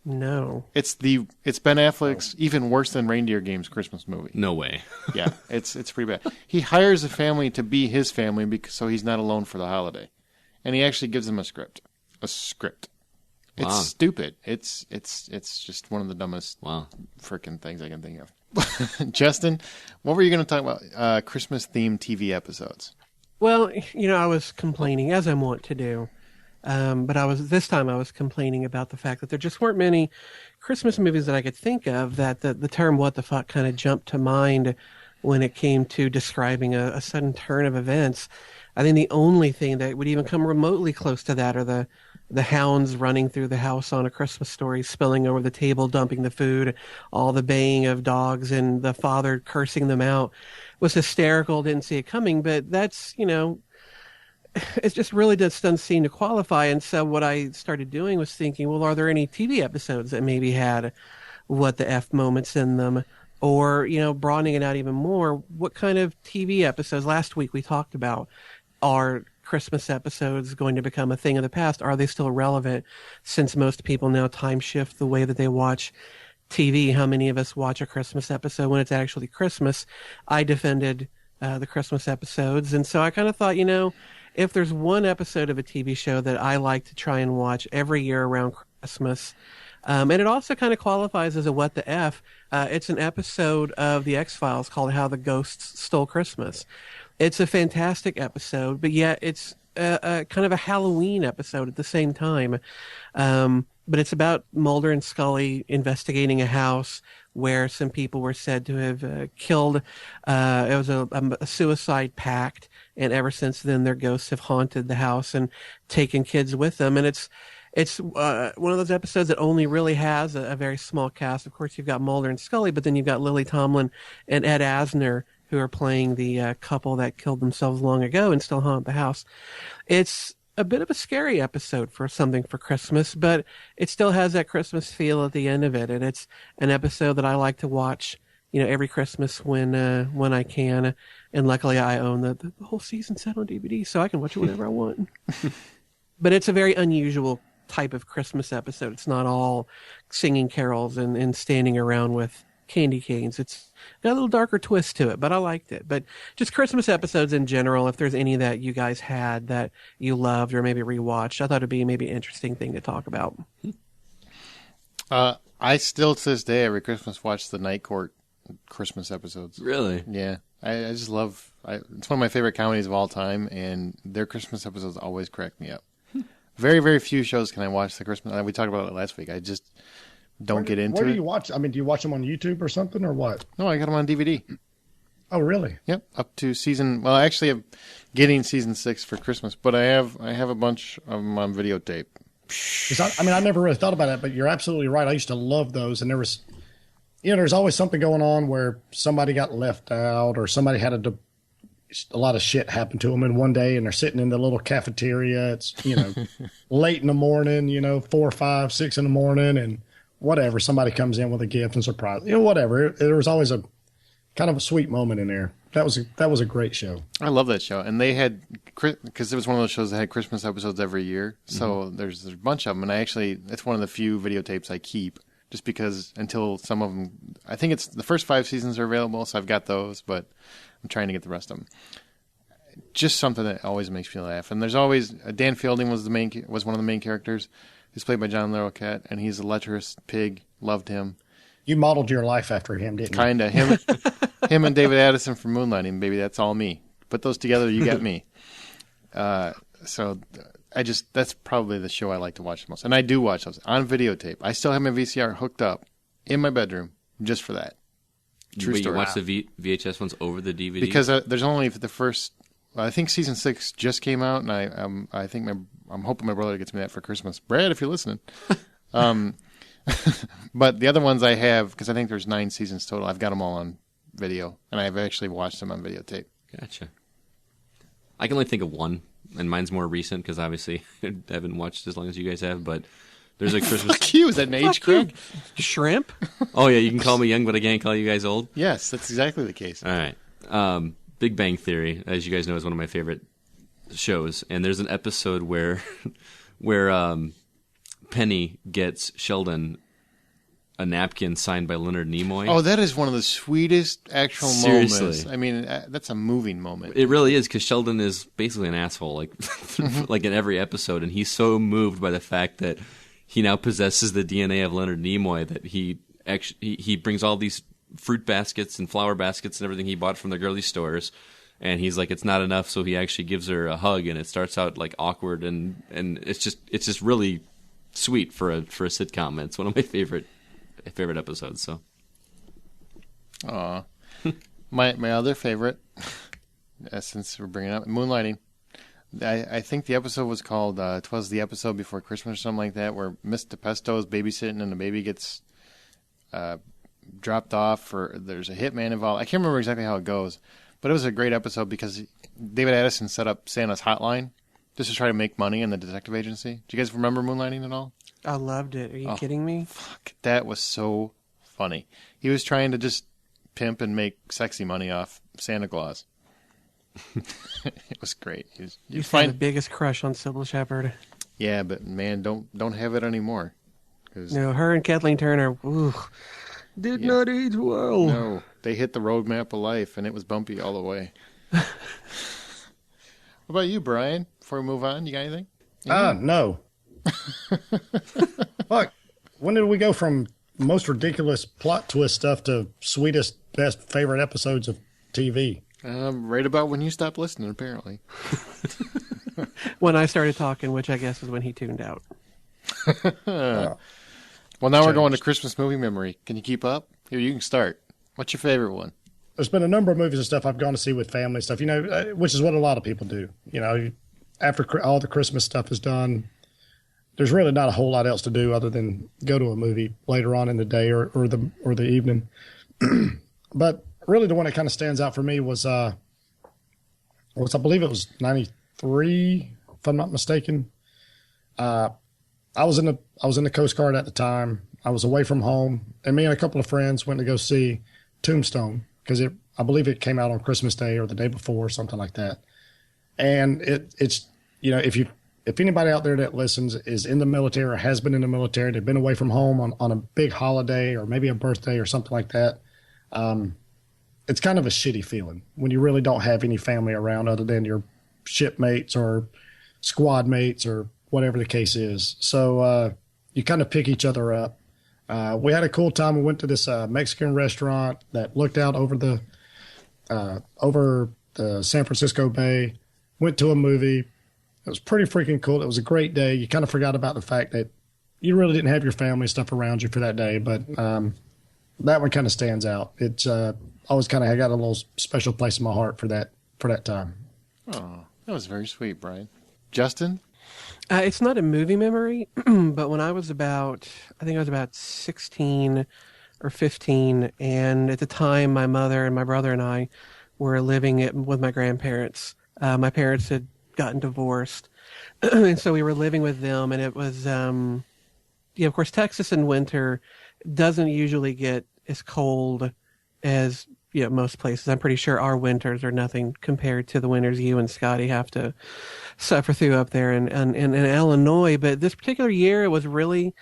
No. It's Ben Affleck's even worse than Reindeer Games Christmas movie. No way. Yeah, it's pretty bad. He hires a family to be his family so he's not alone for the holiday, and he actually gives them a script. It's Wow. stupid. It's just one of the dumbest Wow. freaking things I can think of. Justin, what were you going to talk about? Christmas-themed TV episodes. Well, I was complaining, as I'm wont to do. But this time I was complaining about the fact that there just weren't many Christmas movies that I could think of that the term "what the fuck" kind of jumped to mind when it came to describing a sudden turn of events. I think the only thing that would even come remotely close to that are the hounds running through the house on A Christmas Story, spilling over the table, dumping the food, all the baying of dogs, and the father cursing them out was hysterical. Didn't see it coming, but that's, it just really doesn't seem to qualify. And so what I started doing was thinking, well, are there any TV episodes that maybe had what the F moments in them? Or, broadening it out even more, what kind of TV episodes? Last week we talked about, are Christmas episodes going to become a thing of the past? Are they still relevant since most people now time shift the way that they watch TV? How many of us watch a Christmas episode when it's actually Christmas? I defended the Christmas episodes. And so I kind of thought, if there's one episode of a TV show that I like to try and watch every year around Christmas, and it also kind of qualifies as a what the F, it's an episode of The X-Files called How the Ghosts Stole Christmas. It's a fantastic episode, but yet it's a kind of a Halloween episode at the same time. But it's about Mulder and Scully investigating a house where some people were said to have killed. It was a suicide pact, and ever since then, their ghosts have haunted the house and taken kids with them. And it's one of those episodes that only really has a very small cast. Of course, you've got Mulder and Scully, but then you've got Lily Tomlin and Ed Asner, who are playing the couple that killed themselves long ago and still haunt the house. It's a bit of a scary episode for something for Christmas, but it still has that Christmas feel at the end of it. And it's an episode that I like to watch, every Christmas when I can. And luckily I own the whole season set on DVD, so I can watch it whenever I want. But it's a very unusual type of Christmas episode. It's not all singing carols and standing around with candy canes. It's got a little darker twist to it, but I liked it. But just Christmas episodes in general, if there's any that you guys had that you loved or maybe rewatched, I thought it'd be maybe an interesting thing to talk about. I still to this day every Christmas watch the Night Court Christmas episodes. Really? Yeah, I just love. It's one of my favorite comedies of all time, and their Christmas episodes always crack me up. Very, very few shows can I watch the Christmas. We talked about it last week. I just don't get into it. Where do you watch? I mean, do you watch them on YouTube or something, or what? No, I got them on DVD. Oh, really? Yep, up to season. Well, actually, I'm getting season 6 for Christmas, but I have a bunch of them on videotape. I never really thought about it, but you're absolutely right. I used to love those, and there was, there's always something going on where somebody got left out, or somebody had a lot of shit happen to them in one day, and they're sitting in the little cafeteria. It's late in the morning, 4, 5, 6 in the morning, and whatever. Somebody comes in with a gift and surprise, whatever. There was always a kind of a sweet moment in there. That was a great show. I love that show, and they had, because it was one of those shows that had Christmas episodes every year. So there's a bunch of them, and it's one of the few videotapes I keep, just because until some of them, I think it's the first 5 seasons are available, so I've got those, but I'm trying to get the rest of them. Just something that always makes me laugh, and there's always Dan Fielding was one of the main characters. He's played by John Larroquette, and he's a lecherous pig. Loved him. You modeled your life after him, didn't you? Kinda. Him and David Addison from Moonlighting, baby. That's all me. Put those together, you got me. So that's probably the show I like to watch the most. And I do watch those on videotape. I still have my VCR hooked up in my bedroom just for that. True story. You watch the VHS ones over the DVD? Because there's only the first. I think season 6 just came out, and I think I'm hoping my brother gets me that for Christmas. Brad, if you're listening. But the other ones I have, because I think there's 9 seasons total, I've got them all on video, and I've actually watched them on videotape. Gotcha. I can only think of one, and mine's more recent because obviously I haven't watched as long as you guys have, but There's a Christmas. Fuck you. Is that an age, Craig? Shrimp? Oh yeah, you can call me young, but I can't call you guys old. Yes, that's exactly the case. All right. Big Bang Theory, as you guys know, is one of my favorite shows, and there's an episode where Penny gets Sheldon a napkin signed by Leonard Nimoy. Oh, that is one of the sweetest actual Seriously. moments. I mean, that's a moving moment. It really is, because Sheldon is basically an asshole, like in every episode, and he's so moved by the fact that he now possesses the DNA of Leonard Nimoy that he brings all these fruit baskets and flower baskets and everything he bought from the girly stores, and he's like, it's not enough, so he actually gives her a hug, and it starts out like awkward, and it's just really sweet for a sitcom. It's one of my favorite episodes. So, Aw. my other favorite, since we're bringing up Moonlighting, I think the episode was called "'Twas the Episode Before Christmas" or something like that, where Miss DePesto is babysitting and the baby gets dropped off, or there's a hitman involved. I can't remember exactly how it goes, but it was a great episode because David Addison set up Santa's hotline just to try to make money in the detective agency. Do you guys remember Moonlighting at all? I loved it. Are you kidding me? Fuck, that was so funny. He was trying to just pimp and make sexy money off Santa Claus. It was great. You find the biggest crush on Sybil Shepherd. Yeah, but man, don't have it anymore. No, her and Kathleen Turner did not age well. No, they hit the roadmap of life, and it was bumpy all the way. What about you, Brian? Before we move on, you got anything? No. Fuck. When did we go from most ridiculous plot twist stuff to sweetest, best favorite episodes of TV? Right about when you stopped listening, apparently. When I started talking, which I guess is when he tuned out. Well, now we're going to Christmas movie memory. Can you keep up? Here, you can start. What's your favorite one? There's been a number of movies and stuff I've gone to see with family stuff, which is what a lot of people do. After all the Christmas stuff is done, there's really not a whole lot else to do other than go to a movie later on in the day or the evening. But really, the one that kind of stands out for me was I believe it was 93, if I'm not mistaken. I was in the Coast Guard at the time. I was away from home, and me and a couple of friends went to go see Tombstone because I believe it came out on Christmas Day or the day before, something like that. And it's if anybody out there that listens is in the military or has been in the military, they've been away from home on a big holiday or maybe a birthday or something like that. It's kind of a shitty feeling when you really don't have any family around other than your shipmates or squad mates or whatever the case is. So you kind of pick each other up. We had a cool time. We went to this Mexican restaurant that looked out over the San Francisco Bay. Went to a movie. It was pretty freaking cool. It was a great day. You kind of forgot about the fact that you really didn't have your family stuff around you for that day, but that one kind of stands out. It's always kind of got a little special place in my heart for that time. Oh, that was very sweet, Brian. Justin? It's not a movie memory, but when I was I think I was about 16 or 15, and at the time my mother and my brother and I were living with my grandparents. My parents had gotten divorced, and so we were living with them, and it was, of course, Texas in winter doesn't usually get as cold as most places. I'm pretty sure our winters are nothing compared to the winters you and Scotty have to suffer through up there in Illinois. But this particular year, it was really,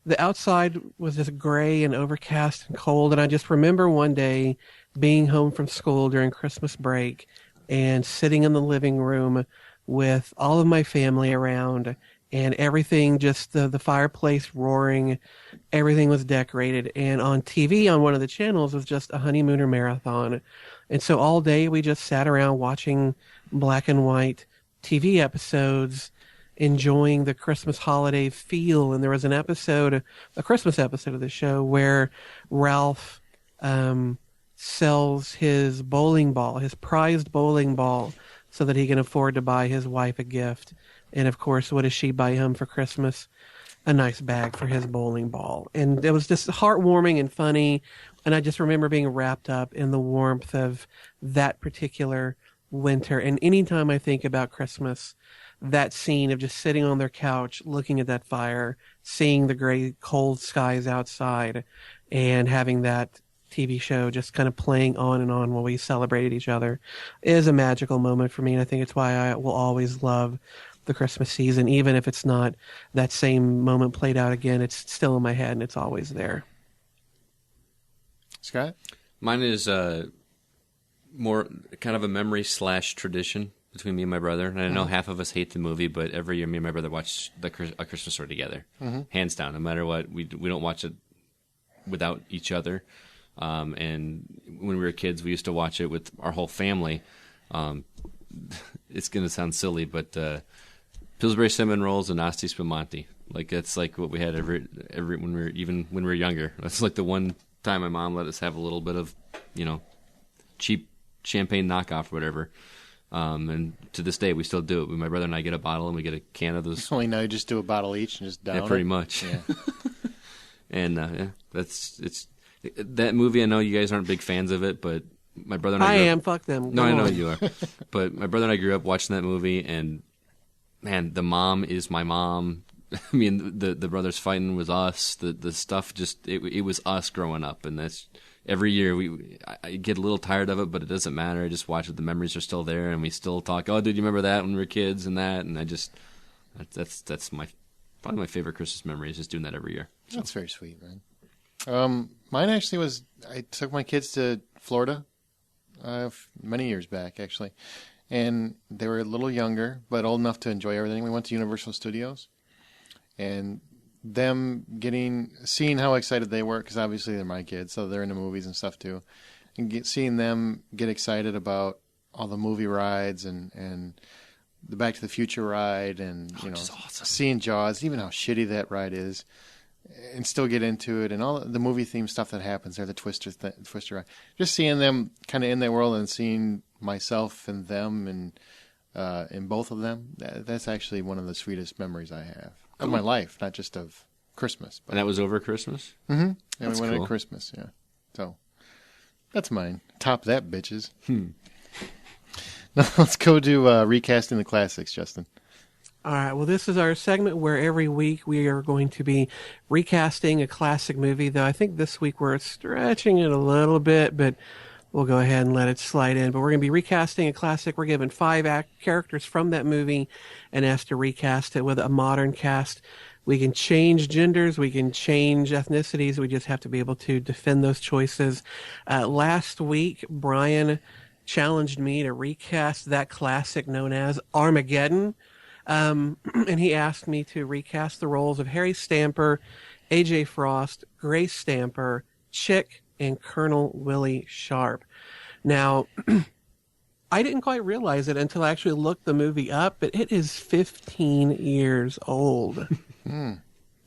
the outside was just gray and overcast and cold. And I just remember one day being home from school during Christmas break and sitting in the living room with all of my family around and everything, just the fireplace roaring, everything was decorated. And on TV, on one of the channels, was just a Honeymooner marathon. And so all day we just sat around watching black and white TV episodes, enjoying the Christmas holiday feel. And there was a Christmas episode of the show where Ralph sells his bowling ball, his prized bowling ball, so that he can afford to buy his wife a gift. And of course, what does she buy him for Christmas? A nice bag for his bowling ball. And it was just heartwarming and funny. And I just remember being wrapped up in the warmth of that particular winter. And anytime I think about Christmas, that scene of just sitting on their couch, looking at that fire, seeing the gray, cold skies outside, and having that TV show just kind of playing on and on while we celebrated each other is a magical moment for me. And I think it's why I will always love the Christmas season. Even if it's not that same moment played out again, it's still in my head and it's always there. Scott? Mine is more kind of a memory / tradition between me and my brother. And I know half of us hate the movie, but every year me and my brother watch A Christmas Story together. Hands down, no matter what. We don't watch it without each other. And when we were kids, we used to watch it with our whole family. It's going to sound silly, but Pillsbury cinnamon rolls and Asti Spumante. Like that's like what we had every when we were younger. That's like the one time my mom let us have a little bit of, cheap champagne knockoff or whatever. And to this day, we still do it. My brother and I get a bottle and we get a can of those. Only now you just do a bottle each and just down Yeah, pretty much. Yeah. And it's that movie. I know you guys aren't big fans of it, but my brother and I am. Fuck them. No, I know you are. But my brother and I grew up watching that movie, and man, the mom is my mom. I mean, the brothers fighting was us. The stuff just it was us growing up, and that's every year I get a little tired of it, but it doesn't matter. I just watch it. The memories are still there, and we still talk. Oh, dude, you remember that when we were kids and that? And I just that's probably my favorite Christmas memory is just doing that every year. So. That's very sweet, man. Mine actually was I took my kids to Florida many years back, actually. And they were a little younger, but old enough to enjoy everything. We went to Universal Studios. And them seeing how excited they were, because obviously they're my kids, so they're into movies and stuff too. And seeing them get excited about all the movie rides and the Back to the Future ride and, awesome. Seeing Jaws, even how shitty that ride is. And still get into it, and all the movie theme stuff that happens there, the Twister ride. Just seeing them kind of in that world and seeing myself and them and in both of them, that's actually one of the sweetest memories I have of my life, not just of Christmas. And that was over Christmas? Mm-hmm. And we went cool. at Christmas, yeah. So that's mine. Top that, bitches. Now let's go to recasting the classics, Justin. All right, well, this is our segment where every week we are going to be recasting a classic movie, though I think this week we're stretching it a little bit, but we'll go ahead and let it slide in. But we're going to be recasting a classic. We're given 5 characters from that movie and asked to recast it with a modern cast. We can change genders. We can change ethnicities. We just have to be able to defend those choices. Last week, Brian challenged me to recast that classic known as Armageddon. And he asked me to recast the roles of Harry Stamper, A.J. Frost, Grace Stamper, Chick, and Colonel Willie Sharp. Now, I didn't quite realize it until I actually looked the movie up, but it is 15 years old.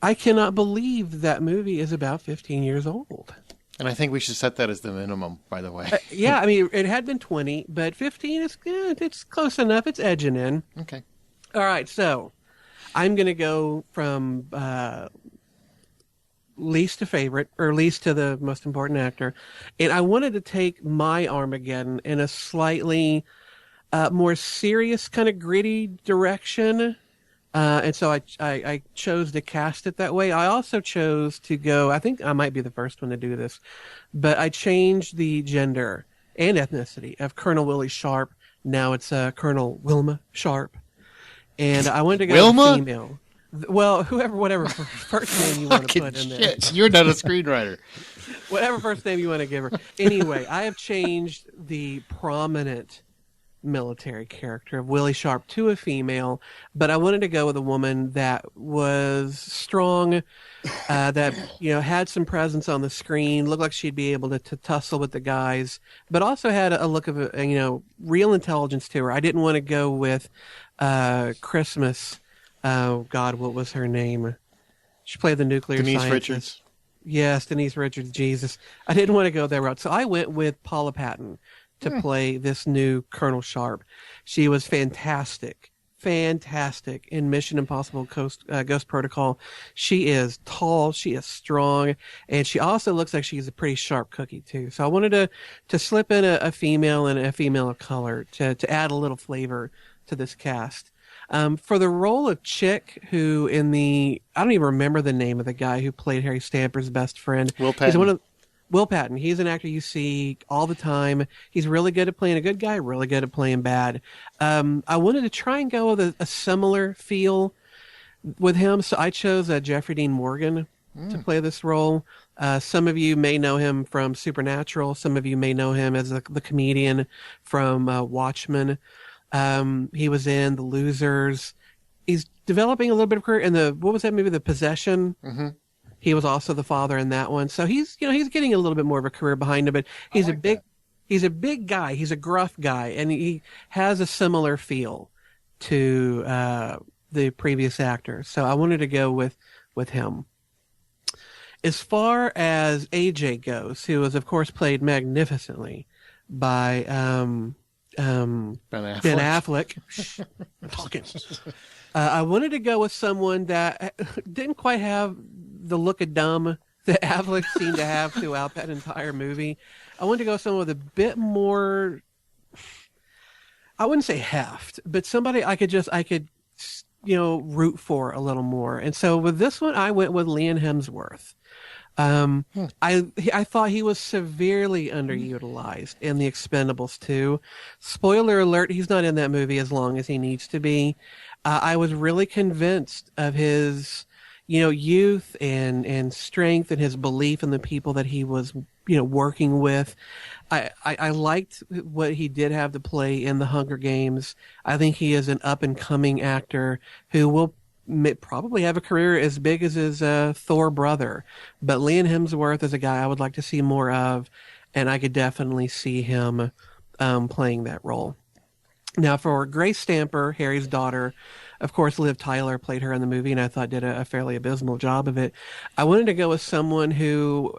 I cannot believe that movie is about 15 years old. And I think we should set that as the minimum, by the way. Yeah, I mean, it had been 20, but 15 is good. It's close enough. It's edging in. Okay. All right, so I'm going to go from least to favorite, or least to the most important actor. And I wanted to take my Armageddon in a slightly more serious, kind of gritty direction. And so I chose to cast it that way. I also chose to go, I think I might be the first one to do this, but I changed the gender and ethnicity of Colonel Willie Sharp. Now it's Colonel Wilma Sharp. And I wanted to go Wilma? female. Well, whatever first name you want to put in there. Shit, you're not a screenwriter. Whatever first name you want to give her. Anyway, I have changed the prominent military character of Willie Sharp to a female, but I wanted to go with a woman that was strong, that had some presence on the screen, looked like she'd be able to tussle with the guys, but also had a look of real intelligence to her. I didn't want to go with Christmas. Oh God, what was her name? She played the nuclear Denise scientist. Richards. Yes, Denise Richards. Jesus, I didn't want to go that route, so I went with Paula Patton to play this new Colonel Sharp. She was fantastic in Mission Impossible Ghost Protocol. She is tall, she is strong, and she also looks like she's a pretty sharp cookie too. So I wanted to slip in a female and a female of color to add a little flavor to this cast. For the role of Chick, who I don't even remember the name of the guy who played Harry Stamper's best friend. Will Patton. Will Patton. He's an actor you see all the time. He's really good at playing a good guy, really good at playing bad. I wanted to try and go with a similar feel with him, so I chose Jeffrey Dean Morgan to play this role. Some of you may know him from Supernatural. Some of you may know him as the comedian from Watchmen. He was in The Losers. He's developing a little bit of career in what was that movie, The Possession? Mm-hmm. He was also the father in that one. So he's getting a little bit more of a career behind him, but he's a big guy. He's a gruff guy, and he has a similar feel to the previous actor. So I wanted to go with him. As far as AJ goes, who was of course played magnificently by Ben Affleck. I'm talking. I wanted to go with someone that didn't quite have the look of dumb that Affleck seemed to have throughout that entire movie. I wanted to go with someone with a bit more, I wouldn't say heft, but somebody I could root for a little more. And so with this one, I went with Liam Hemsworth. I thought he was severely underutilized in The Expendables 2. Spoiler alert, he's not in that movie as long as he needs to be. I was really convinced of his, youth and strength and his belief in the people that he was, working with. I liked what he did have to play in The Hunger Games. I think he is an up-and-coming actor who will probably have a career as big as his Thor brother. But Liam Hemsworth is a guy I would like to see more of, and I could definitely see him playing that role. Now, for Grace Stamper, Harry's daughter, of course, Liv Tyler played her in the movie, and I thought did a fairly abysmal job of it. I wanted to go with someone who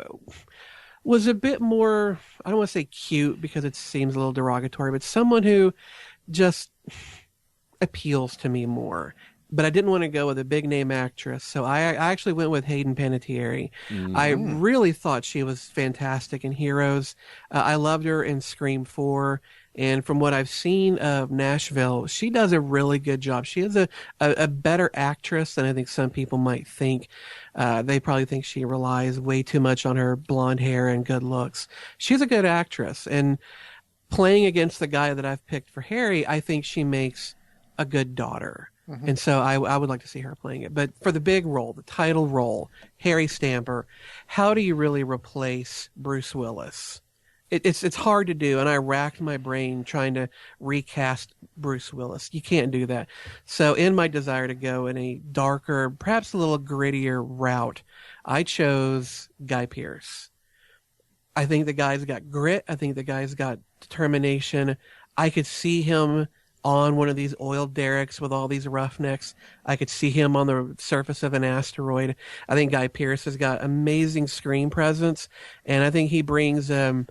was a bit more, I don't want to say cute because it seems a little derogatory, but someone who just appeals to me more. But I didn't want to go with a big name actress, so I actually went with Hayden Panettiere. Mm-hmm. I really thought she was fantastic in Heroes. I loved her in Scream 4, and from what I've seen of Nashville, she does a really good job. She is a better actress than I think some people might think. They probably think she relies way too much on her blonde hair and good looks. She's a good actress, and playing against the guy that I've picked for Harry, I think she makes a good daughter. Mm-hmm. And so I would like to see her playing it. But for the big role, the title role, Harry Stamper, how do you really replace Bruce Willis? It's hard to do, and I racked my brain trying to recast Bruce Willis. You can't do that. So in my desire to go in a darker, perhaps a little grittier route, I chose Guy Pearce. I think the guy's got grit. I think the guy's got determination. I could see him on one of these oil derricks with all these roughnecks. I could see him on the surface of an asteroid. I think Guy Pearce has got amazing screen presence, and I think he brings a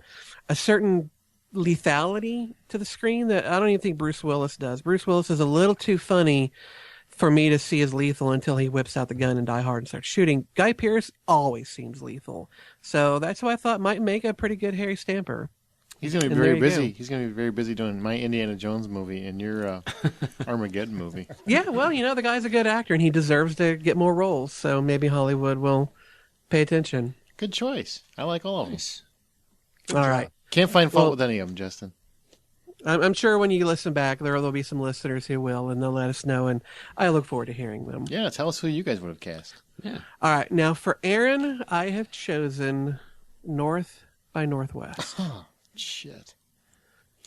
certain lethality to the screen that I don't even think Bruce Willis does. Bruce Willis is a little too funny for me to see as lethal until he whips out the gun in Die Hard and starts shooting. Guy Pearce always seems lethal. So that's who I thought might make a pretty good Harry Stamper. He's going to be very busy. He's going to be very busy doing my Indiana Jones movie and your Armageddon movie. Yeah, well, the guy's a good actor, and he deserves to get more roles. So maybe Hollywood will pay attention. Good choice. I like all of them. All right. Can't find fault with any of them, Justin. I'm sure when you listen back, there'll be some listeners who will, and they'll let us know, and I look forward to hearing them. Yeah, tell us who you guys would have cast. Yeah. All right. Now, for Aaron, I have chosen North by Northwest. Shit.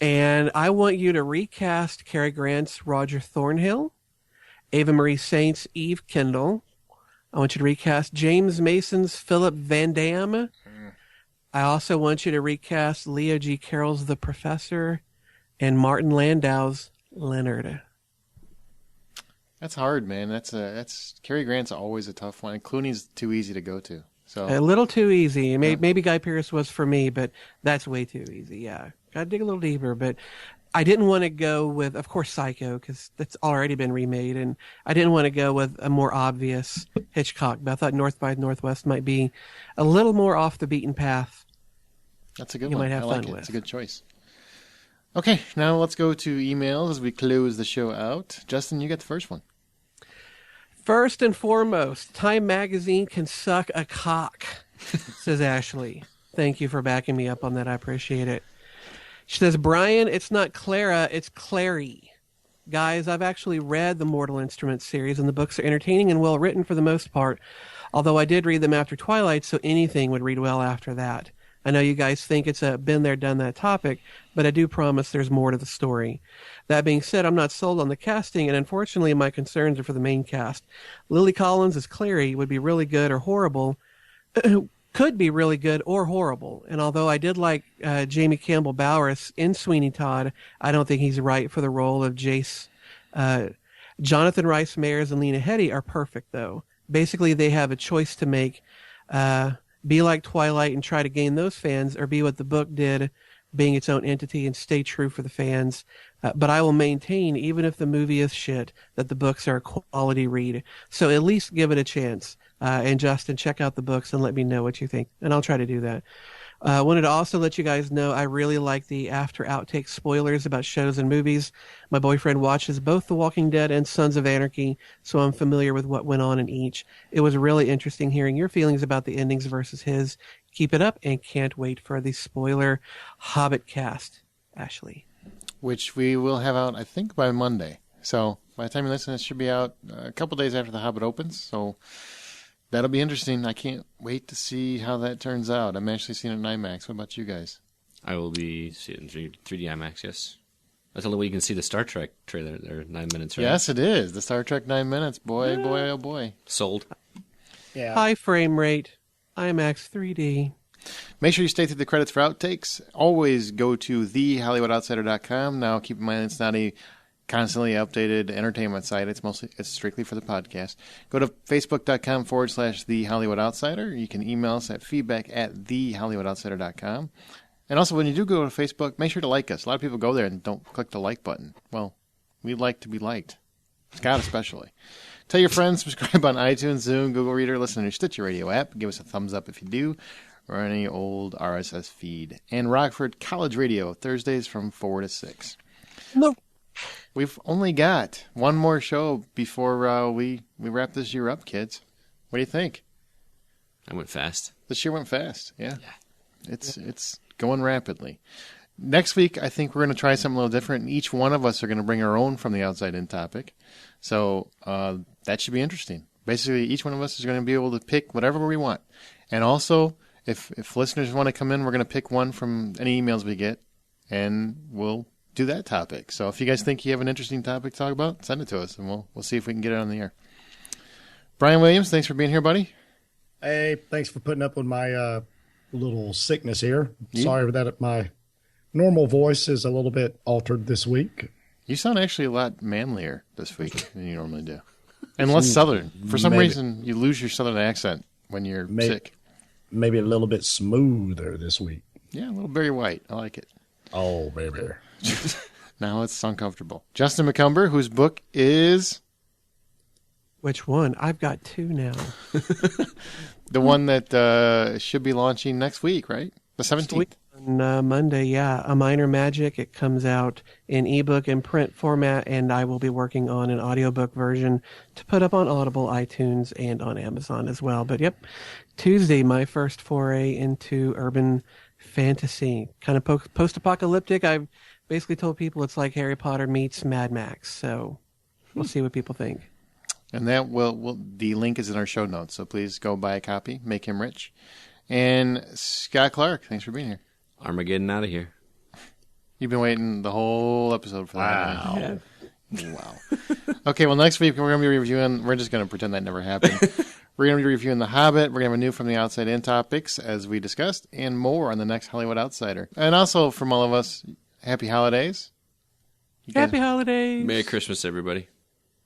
And I want you to recast Cary Grant's Roger Thornhill, Ava Marie Saint's Eve Kendall. I want you to recast James Mason's Philip Van Damme. I also want you to recast Leo G. Carroll's The Professor and Martin Landau's Leonard. That's hard, man. That's Cary Grant's always a tough one. Clooney's too easy to go to. So a little too easy. Maybe Guy Pearce was for me, but that's way too easy. Yeah, gotta dig a little deeper. But I didn't want to go with, of course, Psycho, because that's already been remade, and I didn't want to go with a more obvious Hitchcock. But I thought North by Northwest might be a little more off the beaten path. That's a good you one. Might have I like fun it. With. It's a good choice. Okay, now let's go to emails as we close the show out. Justin, you get the first one. First and foremost, Time Magazine can suck a cock, says Ashley. Thank you for backing me up on that. I appreciate it. She says, Brian, it's not Clara, it's Clary. Guys, I've actually read the Mortal Instruments series, and the books are entertaining and well written for the most part, although I did read them after Twilight, so anything would read well after that. I know you guys think it's a been there, done that topic, but I do promise there's more to the story. That being said, I'm not sold on the casting, and unfortunately my concerns are for the main cast. Lily Collins as Clary would be really good or horrible, could be really good or horrible. And although I did like Jamie Campbell Bowers in Sweeney Todd, I don't think he's right for the role of Jace. Jonathan Rhys Meyers and Lena Headey are perfect, though. Basically, they have a choice to make. Be like Twilight and try to gain those fans, or be what the book did, being its own entity and stay true for the fans. But I will maintain, even if the movie is shit, that the books are a quality read. So at least give it a chance. And Justin, check out the books and let me know what you think. And I'll try to do that. I wanted to also let you guys know I really like the after outtake spoilers about shows and movies. My boyfriend watches both The Walking Dead and Sons of Anarchy, so I'm familiar with what went on in each. It was really interesting hearing your feelings about the endings versus his. Keep it up, and can't wait for the spoiler Hobbit cast. Ashley. Which we will have out, I think, by Monday. So by the time you listen, it should be out a couple days after The Hobbit opens. So that'll be interesting. I can't wait to see how that turns out. I'm actually seeing it in IMAX. What about you guys? I will be seeing it in 3D IMAX, yes. That's the only way you can see the Star Trek trailer. They're 9 minutes, right? Yes, it is. The Star Trek 9 minutes. Boy, boy, oh boy. Sold. Yeah. High frame rate, IMAX 3D. Make sure you stay through the credits for outtakes. Always go to thehollywoodoutsider.com. Now, keep in mind it's not a constantly updated entertainment site. It's strictly for the podcast. Go to facebook.com/The Hollywood Outsider. You can email us at feedback@thehollywoodoutsider.com. And also, when you do go to Facebook, make sure to like us. A lot of people go there and don't click the like button. Well, we like to be liked. Scott especially. Tell your friends, subscribe on iTunes, Zoom, Google Reader, listen to your Stitcher Radio app. Give us a thumbs up if you do, or any old RSS feed. And Rockford College Radio, Thursdays from 4 to 6. No. We've only got one more show before we wrap this year up, kids. What do you think? I went fast. This year went fast, yeah. It's going rapidly. Next week, I think we're going to try something a little different. Each one of us are going to bring our own From the Outside In topic. So that should be interesting. Basically, each one of us is going to be able to pick whatever we want. And also, if listeners want to come in, we're going to pick one from any emails we get, and we'll do that topic. So if you guys think you have an interesting topic to talk about, send it to us, and we'll see if we can get it on the air. Brian Williams, thanks for being here, buddy. Hey, thanks for putting up with my little sickness here. Yeah. Sorry that my normal voice is a little bit altered this week. You sound actually a lot manlier this week than you normally do. And less Southern. For some reason, you lose your Southern accent when you're sick. Maybe a little bit smoother this week. Yeah, a little Barry White. I like it. Oh, baby. Now it's uncomfortable. Justin McCumber, whose book is... Which one? I've got two now. The one that should be launching next week, right? The 17th. On Monday, yeah. A Minor Magic. It comes out in ebook and print format, and I will be working on an audiobook version to put up on Audible, iTunes, and on Amazon as well. But yep, Tuesday, my first foray into urban fantasy. Kind of post-apocalyptic. I've basically told people it's like Harry Potter meets Mad Max, so we'll see what people think. And that the link is in our show notes, so please go buy a copy, make him rich. And Scott Clark, thanks for being here. Armageddon out of here. You've been waiting the whole episode for that. Wow. Yeah. Wow. Okay, well, next week we're going to be reviewing, we're just going to pretend that never happened. We're going to be reviewing The Hobbit. We're going to have a new From the Outside In topics, as we discussed, and more on the next Hollywood Outsider. And also, from all of us, happy holidays. Happy holidays. Merry Christmas, everybody.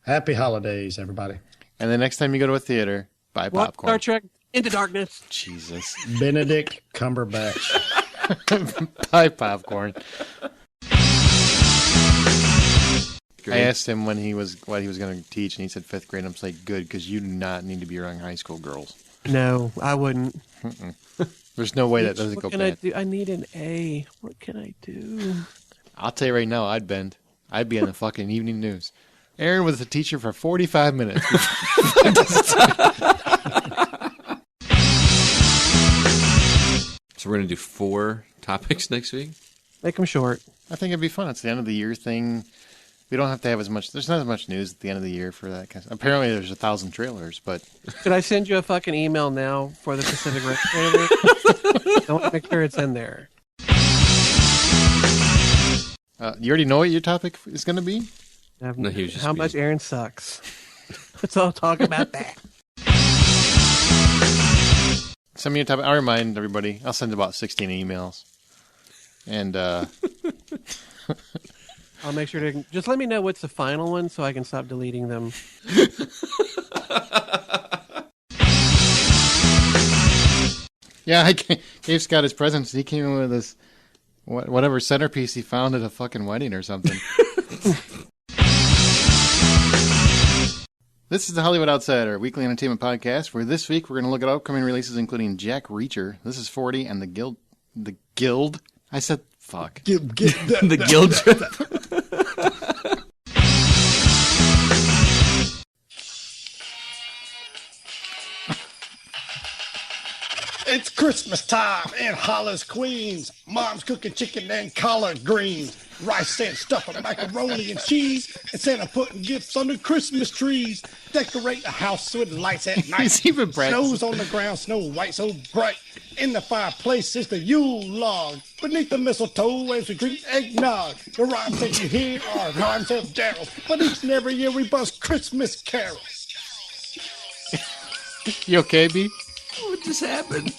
Happy holidays, everybody. And the next time you go to a theater, buy What? popcorn. Star Trek Into Darkness. Jesus. Benedict Cumberbatch. Buy popcorn. Great. I asked him what he was going to teach, and he said 5th grade. I'm just like, good, because you do not need to be around high school girls. No, I wouldn't. There's no way that doesn't go What can I bad. do? I need an A. What can I do? I'll tell you right now, I'd bend. I'd be on the fucking evening news. Aaron was the teacher for 45 minutes. So we're going to do 4 topics next week? Make them short. I think it'd be fun. It's the end of the year thing. We don't have to have as much. There's not as much news at the end of the year for that kind of. Apparently, there's 1,000 trailers, but Should I send you a fucking email now for the Pacific Rim trailer? I want to make sure it's in there. you already know what your topic is going to be. No, he was just How being- much Aaron sucks. Let's all talk about that. Send me your topic. I'll remind everybody. I'll send about 16 emails, and I'll make sure to just let me know what's the final one so I can stop deleting them. yeah, I gave Scott his presents. He came in with this whatever centerpiece he found at a fucking wedding or something. This is the Hollywood Outsider, weekly entertainment podcast, where this week we're going to look at upcoming releases including Jack Reacher. This is 40 and the Guild. I said fuck. The Guild Trip. It's Christmas time in Hollis, Queens. Mom's cooking chicken and collard greens, rice and stuffing, macaroni and cheese, and Santa putting gifts under Christmas trees. Decorate the house with lights at night. He's even practicing. Snow's on the ground, snow white so bright. In the fireplace is the Yule log. Beneath the mistletoe as we drink eggnog. The rhymes that you hear are rhymes of Daryl, but each and every year we bust Christmas carols. You okay, B? What just happened?